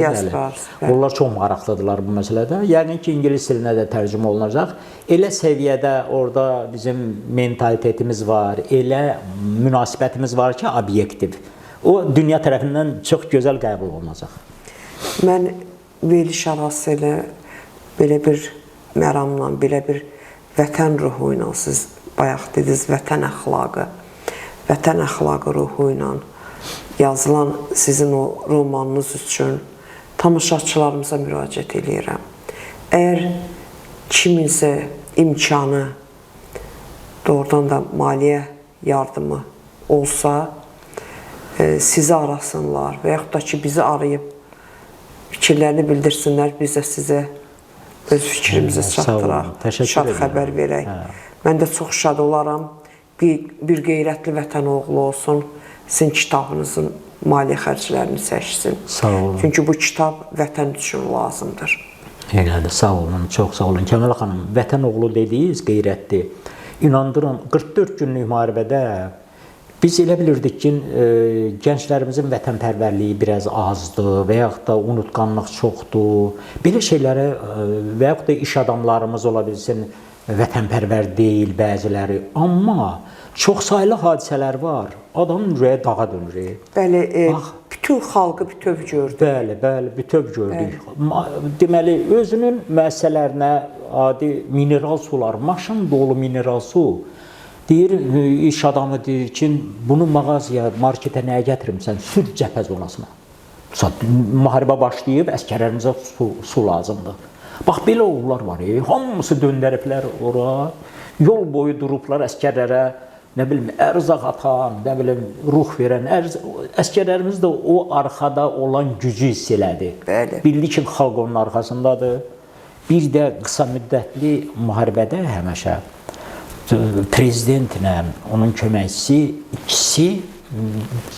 Onlar çox maraqlıdırlar bu məsələdə. Yəni ki, ingilis dilinə də tərcümə olunacaq. Elə səviyyədə orada bizim mentalitetimiz var, elə münasibətimiz var ki, obyektiv. O, dünya tərəfindən çox gözəl qəbul olunacaq. Mən veriliş arası ilə belə bir məramla, belə bir vətən ruhu ilə, siz bayaq dediniz, vətən əxlaqı ruhu ilə yazılan sizin o romanınız üçün tamaşaçılarımıza müraciət edirəm. Əgər kiminsə imkanı, doğrudan da maliyyə yardımı olsa, sizi arasınlar və yaxud da ki, bizi arayıb fikirlərini bildirsinlər, biz də sizə öz fikrimizi çatdıraq, şad xəbər verək. Mən də çox şad olaram, bir qeyrətli vətən oğlu olsun, sizin kitabınızın maliyyə xərclərini çəksin. Sağ olun. Çünki bu kitab vətən üçün lazımdır. Elədir, sağ olun, çox sağ olun. Kəmal xanım, vətən oğlu dediniz, qeyrətli. İnandırın, 44 günlük müharibədə biz elə bilirdik ki, gənclərimizin vətənpərvərliyi biraz azdır və yaxud da unutqanlıq çoxdur. Belə şeyləri və yaxud da iş adamlarımız ola bilsin, vətənpərvər deyil bəziləri. Amma çoxsaylı hadisələr var, adamın ürəyi dağa dönür. Bəli, bütün xalqı bütöv gördük. Bəli, bütöv gördük. Deməli, özünün müəssisələrinə adi mineral sular, maşın dolu mineral su, deyir, iş adamı deyir ki, bunu mağazaya, marketə nəyə gətirimsən? Sür cəbhə zonasına. Müharibə başlayıb, əskərlərimizə su lazımdır. Bax, belə oğullar var, hamısı döndəriblər ora, yol boyu durublar əskərlərə, nə bilim, ərzaq atan, nə bilim, ruh verən, əskərlərimiz də o arxada olan gücü hiss elədi. Bildi ki, xalq onun arxasındadır. Bir də qısa müddətli müharibədə həmişə prezidentlə, onun köməkçisi, ikisi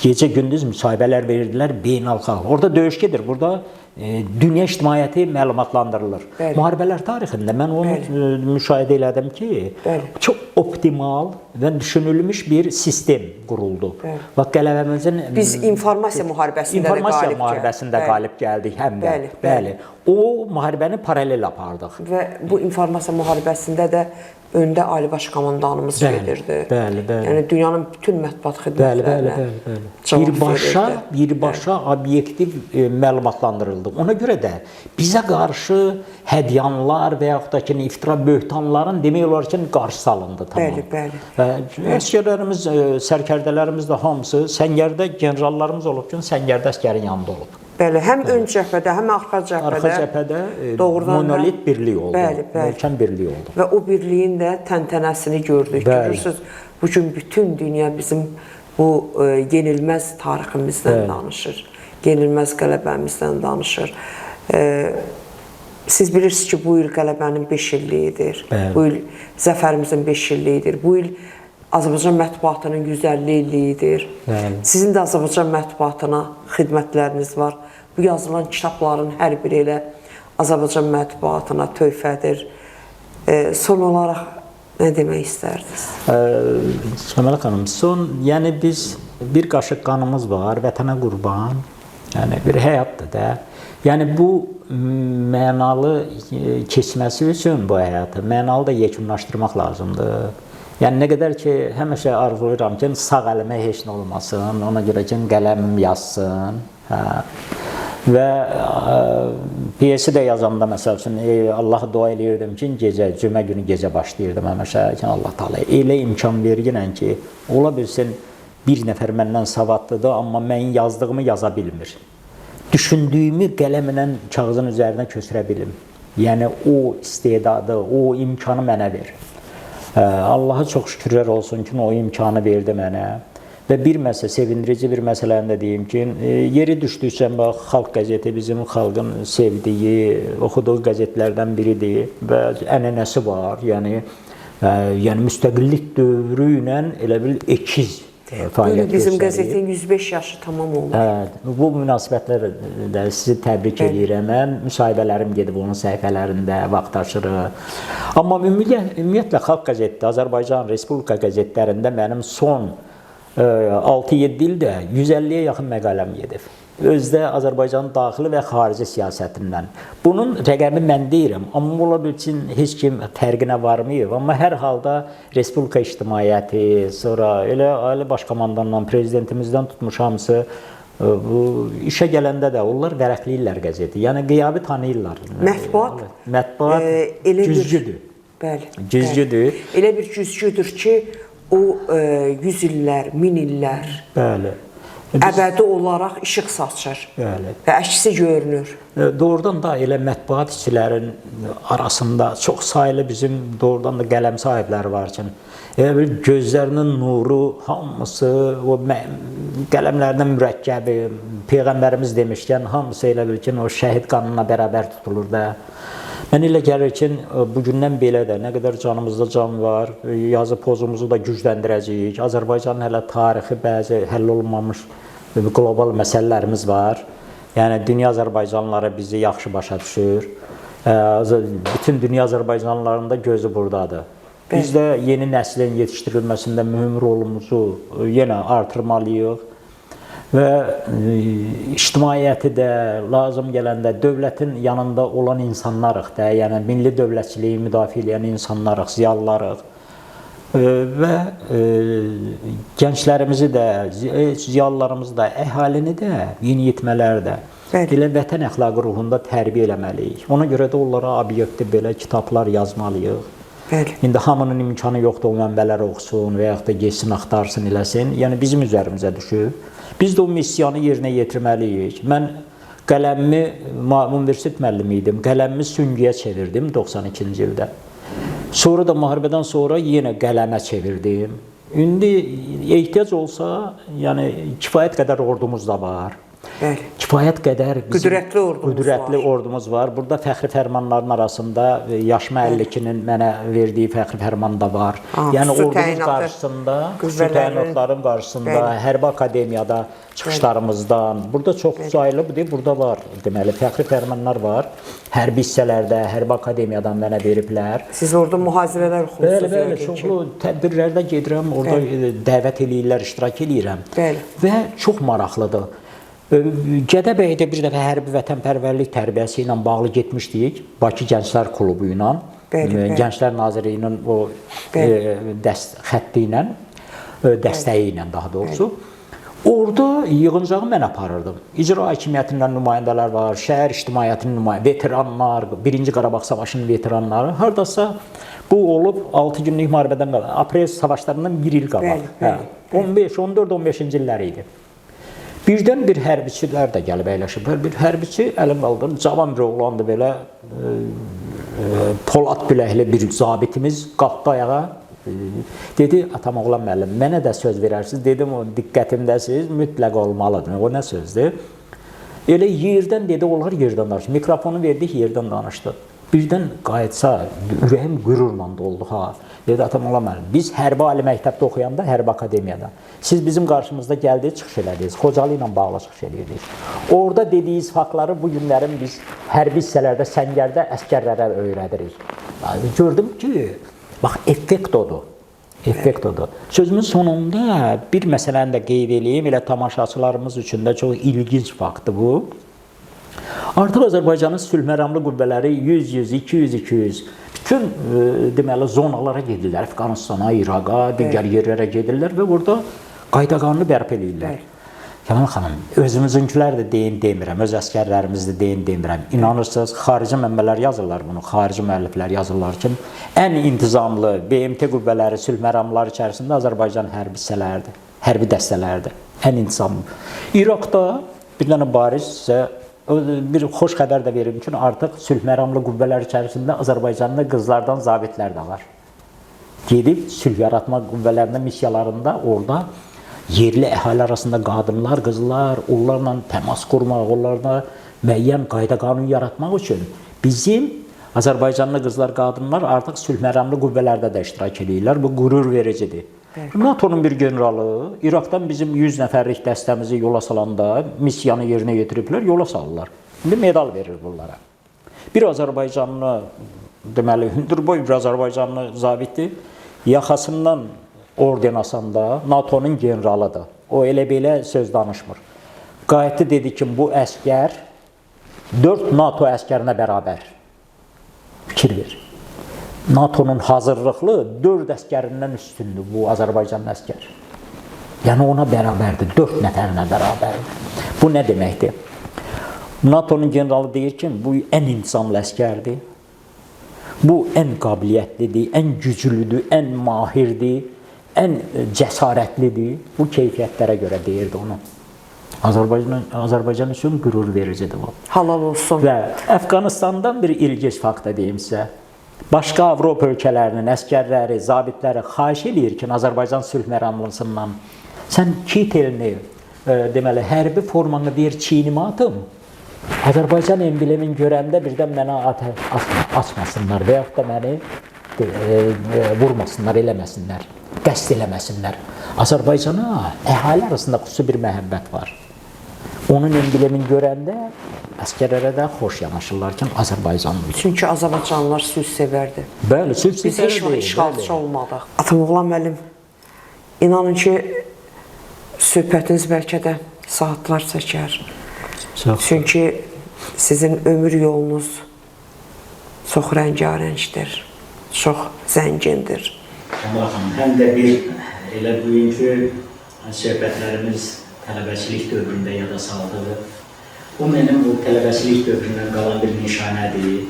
gecə-gündüz müsahibələr verirdilər beynəlxalq. Orada döyüş gedir, burada dünya ictimaiyyəti məlumatlandırılır. Müharibələr tarixində mən onu müşahidə elədim ki, çox optimal və düşünülmüş bir sistem quruldu. Bax, qələbəmizin... Biz informasiya müharibəsində qalib gəldik, həm də. Bəli. O, müharibəni paralel apardıq. Və bu informasiya müharibəsində də öndə Ali Baş Komandanımız gedirdi. Bəli. Yəni, dünyanın bütün mətbuat xidmətlərinə birbaşa obyektiv məlumatlandırıldı. Ona görə də bizə qarşı hədyanlar və yaxud da ki, iftira böhtanların demək olar ki, qarşısı alındı. Bəli. Əsgərlərimiz, sərkərdələrimiz də hamısı, səngərdə generallarımız olub ki, səngərdə əsgərin yanında olub. Bəli, həm ön cəbhədə, həm arxa cəbhədə monolit birlik oldu, möhkəm birlik oldu. Və o birliyin də təntənəsini gördük. Görürsünüz, bugün bütün dünya bizim bu yenilməz tariximizdən danışır, yenilməz qələbəmizdən danışır. Siz bilirsiniz ki, bu il qələbənin 5 illiyidir, bu il zəfərimizin 5 illiyidir, bu il Azərbaycan mətbuatının 150 illiyidir. Sizin də Azərbaycan mətbuatına xidmətləriniz var. Bu yazılan kitabların hər biri elə Azərbaycan mətbuatına töhfədir. Son olaraq nə demək istərdiniz? Kəmal xanım, yəni biz bir qaşıq qanımız var, vətənə qurban. Yəni bir həyatdır da. Yəni bu mənalı keçməsi üçün bu həyatı mənalı da yekunlaşdırmaq lazımdır. Yəni nə qədər ki, həmişə arzulayıram ki, sağ əlimə heç nə olmasın, ona görə ki, qələmim yazsın. Hə. Və piyesi də yazanda məsəl üçün Allaha dua eləyirdim ki, gecə, cümə günü gecə başlayırdım həmişə ki, Allah Taala elə imkan verirən ki, ola bilsin bir nəfər məndən savadlıdır, amma mən yazdığımı yaza bilmir. Düşündüyümü qələmlə kağızın üzərinə köçürə bilim. Yəni o istedadı, o imkanı mənə ver. Allaha çox şükürlər olsun ki, o imkanı verdi mənə. Və bir məsələ, sevindirici bir məsələni də deyim ki, yeri düşdükcə bax, Xalq qəzeti bizim xalqın sevdiyi, oxuduğu qəzetlərdən biridir və ənənəsi var. Yəni müstəqillik dövrü ilə elə bil ekiz fəaliyyət göstərir. Bizim qəzetin 105 yaşı tamam olur. Bu münasibətlərdə sizi təbrik edirəm. Mən müsahibələrim gedib onun səhifələrində vaxtaşırıq. Amma ümumiyyətlə Xalq qəzeti, Azərbaycan Respublika qəzetlərində mənim son 6-7 ildə 150-yə yaxın məqaləm gedib. Özdə Azərbaycanın daxili və xarici siyasətindən. Bunun rəqəmi mən deyirəm, amma ola bilsin heç kim fərqinə varmayıb. Amma hər halda Respublika ictimaiyyəti, sonra elə Ali Baş Komandandan, prezidentimizdən tutmuş hamısı işə gələndə də onlar vərəqləyirlər qəzeti. Yəni qiyabi tanıyırlar. Mətbuat güzgüdür. Bəli. Güzgüdür. Elə bir güzgüdür ki, o 100 illər, 1000 illər əbədi olaraq işıq saçır və əksi görünür. Doğrudan da elə mətbuat işçilərin arasında çox sayılı bizim doğrudan da qələm sahibləri var ki, elə bir gözlərinin nuru, hamısı, o qələmlərdən mürəkkəbi, Peyğəmbərimiz demişkən, hamısı elə bil ki, o şəhid qanına bərabər tutulur da. Mən elə gəlir ki, bugündən belə də nə qədər canımızda can var, yazı pozumuzu da gücləndirəcəyik. Azərbaycanın hələ tarixi bəzi həll olunmamış qlobal məsələlərimiz var. Yəni, dünya Azərbaycanlıları bizi yaxşı başa düşür. Bütün dünya Azərbaycanlılarının da gözü buradadır. Biz də yeni nəslin yetişdirilməsində mühüm rolumuzu yenə artırmalıyıq. Və ictimaiyyəti də lazım gələndə dövlətin yanında olan insanlarıq da, yəni milli dövlətçiliyi müdafiə edən insanlarıq, ziyalılarıq. Və gənclərimizi də, ziyalılarımızı da, əhalini də, yeniyetmələri də elə vətən əxlaqı ruhunda tərbiyə eləməliyik. Ona görə də onlara obyektiv belə kitablar yazmalıyıq. İndi hamının imkanı yoxdur, o mənbələri oxusun və yaxud da geçsin, axtarsın, eləsin. Yəni bizim üzərimizə düşür. Biz də o missiyanı yerinə yetirməliyik. Mən qələmimi, universitet müəllimi idim, qələmimi süngüyə çevirdim 92-ci ildə. Sonra da müharibədən sonra yenə qələmə çevirdim. İndi ehtiyac olsa, yəni kifayət qədər ordumuz da var. Kifayət qədər qüdrətli ordumuz var. Burada fəxri fərmanların arasında Yaş Müəllikinin mənə verdiyi fəxri fərman da var. Yəni ordumuz qarşısında, su təyinatların qarşısında, Hərbi Akademiyada çıxışlarımızdan, burada çox sayılı, burada var, deməli, fəxri fərmanlar var. Hərbi hissələrdə, Hərbi Akademiyadan mənə veriblər. Siz orada mühazirələr oxumusunuz? Bəli, çoxlu tədbirlərdə gedirəm, orada dəvət eləyirlər, iştirak eləyirəm. Və çox maraqlıdır. Gədəbəydə bir dəfə hərbi vətənpərvərlik tərbiyəsi ilə bağlı getmişdik, Bakı Gənclər Klubu ilə, Gənclər Nazirliyinin o xətti ilə, dəstəyi ilə daha doğrusu. Orada yığıncağı mən aparırdım. İcra hakimiyyətindən nümayəndələr var, şəhər ictimaiyyətinin nümayəndələri, veteranlar, 1-ci Qarabağ Savaşının veteranları. Haradasa bu olub 6 günlük müharibədən qabaq, aprel savaşlarından 1 il qabaq. 14-15-ci illəri idi. Birdən bir hərbiçilər də gəlib əyləşiblər. Bir hərbiçi əlim qaldır, cavan bir oğlandı belə, Polad biləkli bir zabitimiz qalxdı ayağa. Dedi, atam oğlan müəllim, mənə də söz verərsiniz. Dedim, o diqqətimdəsiz, mütləq olmalıdır. O nə sözdür? Elə yerdən dedi, onlar yerdən danışdı. Mikrofonu verdik, yerdən danışdı. Birdən qayıtsa, ürəyim qürurla doldu. Dedi, atam oğlan müəllim, biz hərbi ali məktəbdə oxuyanda, hərbi akademiyada, siz bizim qarşımızda gəldiniz, çıxış elədiniz, Xocalı ilə bağlı çıxış eləyirdik. Orada dediyiniz faktları bu günlərin biz hərbi hissələrdə, səngərdə əskərlərə öyrədirik. Gördüm ki, bax, effekt odur. Effekt odur. Sözümün sonunda bir məsələni də qeyd edeyim. Elə tamaşaçılarımız üçün də çox ilginc faktdır bu. Artıq Azərbaycanın sülh məramlı qüvvələri 100, 200 bütün deməli zonalara gedirlər. Əfqanistana, İraqa, digər yerlərə gedirlər və burada qayda-qanunu bərpa edirlər. Kəmal xanım, özümüzünkülər də deyin demirəm, öz əskərlərimiz də deyin demirəm. İnanırsınız, xarici mənbələr yazırlar bunu, xarici müəlliflər yazırlar ki, ən intizamlı BMT qüvvələri, sülh məramları içərisində Azərbaycan hərbi hissələridir, hərbi dəstələrdir. Ən intizamlı. İraqda bir dənə bariz sizə bir xoş xəbər də verim ki, artıq sülh məramlı qüvvələr içərisində Azərbaycanlı qızlardan zabitlər də var. Gedib sülh yaratma qüvvələrində, missiyalarında orada yerli əhali arasında qadınlar, qızlar, onlarla təmas qurmaq, onlarla müəyyən qayda-qanun yaratmaq üçün bizim Azərbaycanlı qızlar, qadınlar artıq sülh məramlı qüvvələrdə də iştirak edirlər. Bu qürur vericidir. NATO'nun bir generalı İraqdan bizim 100 nəfərlik dəstəmizi yola salanda missiyanı yerinə yetiriblər, yola salırlar. İndi medal verir bunlara. Bir Azərbaycanlı, deməli, hündürboy bir Azərbaycanlı zabitdir. Yaxasından orden asanda NATO'nun generalıdır. O elə belə söz danışmır. Qayıtdı dedi ki, bu əskər 4 NATO əskərinə bərabər. Fikir ver. NATO'nun hazırlıqlı 4 əskərindən üstündür bu Azərbaycan əskər. Yəni ona bərabərdir, 4 nəfərinə bərabərdir. Bu nə deməkdir? NATO'nun generalı deyir ki, bu ən intizamlı əskərdir. Bu ən qabiliyyətlidir, ən güclüdür, ən mahirdir, ən cəsarətlidir. Bu keyfiyyətlərə görə deyirdi onu. Azərbaycan üçün qürur vericidir bu. Halal olsun. Və Əfqanistandan bir ilginc fakt deyim sizə. Başqa Avropa ölkələrinin əskərləri, zabitləri xahiş edir ki, Azərbaycan sülh məramlısından sən kitelini, deməli, hərbi formanı deyir, çiynimə atım. Azərbaycan emblemin görəndə birdən mənə açmasınlar və yaxud da məni vurmasınlar, eləməsinlər, qəsd eləməsinlər. Azərbaycana əhali arasında xüsusi bir məhəbbət var. Onun emblemin görəndə əskərlərə də xoş yanaşırlar ki, Azərbaycanlı. Çünki Azərbaycanlılar sülh sevərdi. Bəli, sülh sevərdi. Biz heç vaxt işğalçı olmadıq. Atamoğlan müəllim, inanın ki, söhbətiniz bəlkə də saatlar çəkər. Çünki sizin ömür yolunuz çox rəngarəngdir, çox zəngindir. Baxın, həm də bir elə bugünkü söhbətlərimiz tələbəçilik dövründə yada saldı. Bu mənim bu tələbəçilik dövründən qalan bir nişanədir.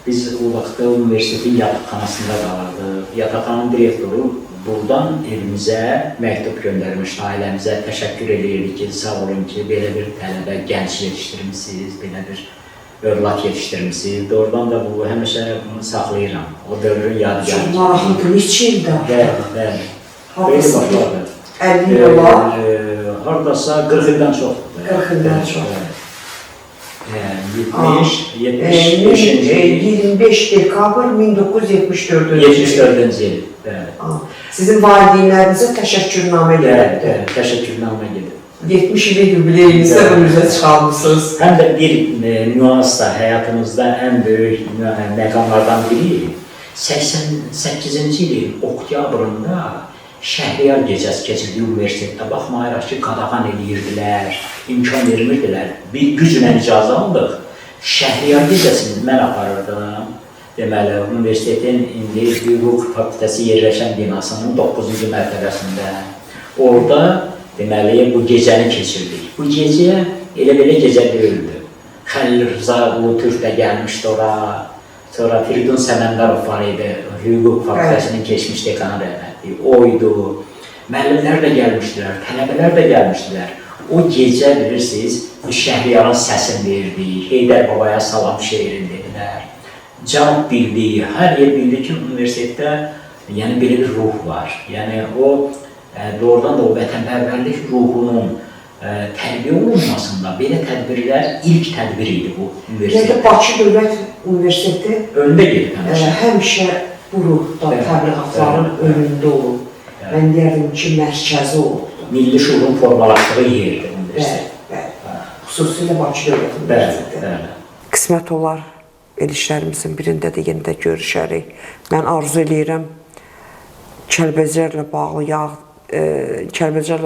Biz o vaxtda universitetin yataqxanasında qalırdıq. Yataqxananın direktoru buradan evimizə məktub göndərmişdi, ailəmizə təşəkkür edirdik ki, sağ olun ki, belə bir tələbə gənc yetişdirmişsiniz, belə bir övlad yetişdirmişsiniz. Oradan da bu həmişə bunu saxlayıram. O dövrün yadigarı. Çox maraqlıdır, neçə ildə? Bəli. Hardasa başladı. 50 il olar. Hardasa 40 ildən çoxdur. 40 ildən çox. 25 dekabr 1974-cü il. 74-cü il. Sizin valideynlərinizə təşəkkürnamə gəldi. Təşəkkürnamə gedir. 70 il yubileyinizdə önünüzə çıxarmışsınız. Həm də bir nüans da həyatımızda ən böyük məqamlardan biri 88-ci ilin oktyabrında Şəhriyar gecəsi keçirdiyi universitetdə baxmayaraq ki, qadağan edirdilər, imkan vermirdilər. Bir güclə icazə aldıq. Şəhriyar gecəsini mən aparırdım. Deməli, universitetin indi hüquq fakültəsi yerləşən binasının 9-cu mərtəbəsində. Orada, deməli, bu gecəni keçirdik. Bu gecə elə belə gecə deyildi. Xəlil Rıza Ulu-Türk də gəlmişdi ora. Sonra Firidun Səməndarov var idi, hüquq fakültəsinin keçmiş dekanı rəhmətli. Oydu, müəllimlər də gəlmişdilər, tələbələr də gəlmişdilər. O gecə, bilirsiniz, Şəhriyarın səsini verdik, Heydər Babaya salam şeirini dedilər. Cavab bildi, hər yer bildi ki, universitetdə yəni belə bir ruh var. Yəni o, doğrudan da o vətənpərvərlik ruhunun tərbiyə olunmasında belə tədbirlər ilk tədbir idi bu universitetdə. Yəni Bakı Dövlət Universiteti öndə gedib həmişə. Həmişə bu ruhda təbliğatların önündə olub. Mən deyərdim ki, mərkəzi olubdur. Milli şuurun formalaşdığı yerdir universitet. Bəli. Xüsusilə Bakı Dövlət Universiteti. Qismət olar, verilişlərimizin birində də yenə də görüşərik. Mən arzu edirəm Kəlbəcərlə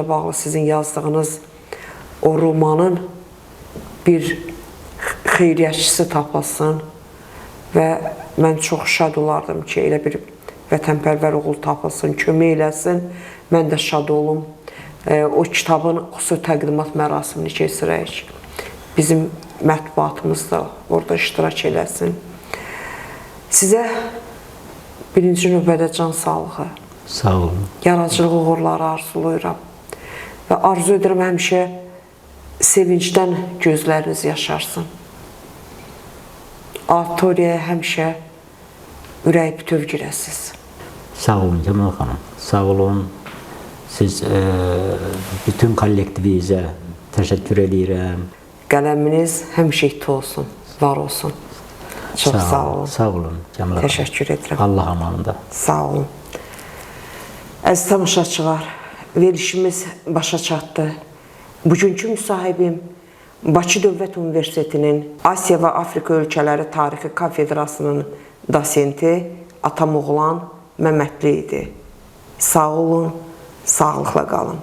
bağlı sizin yazdığınız o romanın bir xeyriyyətçisi tapılsın və mən çox şad olardım ki, elə bir vətənpərvər oğul tapılsın, kömək eləsin, mən də şad olum. O kitabın xüsusi təqdimat mərasimini keçirək. Bizim mətbuatımız da orada iştirak eləsin. Sizə birinci növbədə can sağlığı, Sağ olun. yaradıcılıq uğurları arzulayıram. Və arzu edirəm həmişə sevincdən gözləriniz yaşarsın. Auditoriyaya həmişə ürək bütöv girəsiniz. Sağ olun Cəmal xanım. Sağ olun. Siz bütün kollektivizə təşəkkür edirəm. Qələminiz həmişə itə olsun, var olsun. Çox sağ olun. Sağ olun Cəmal xanım. Təşəkkür edirəm. Allah amanında. Sağ olun. Əziz tamaşaçılar, verilişimiz başa çatdı. Bugünkü müsahibim Bakı Dövlət Universitetinin Asiya və Afrika ölkələri tarixi kafedrasının dosenti Atamoğlan Məmmədli idi. Sağ olun, sağlıqla qalın.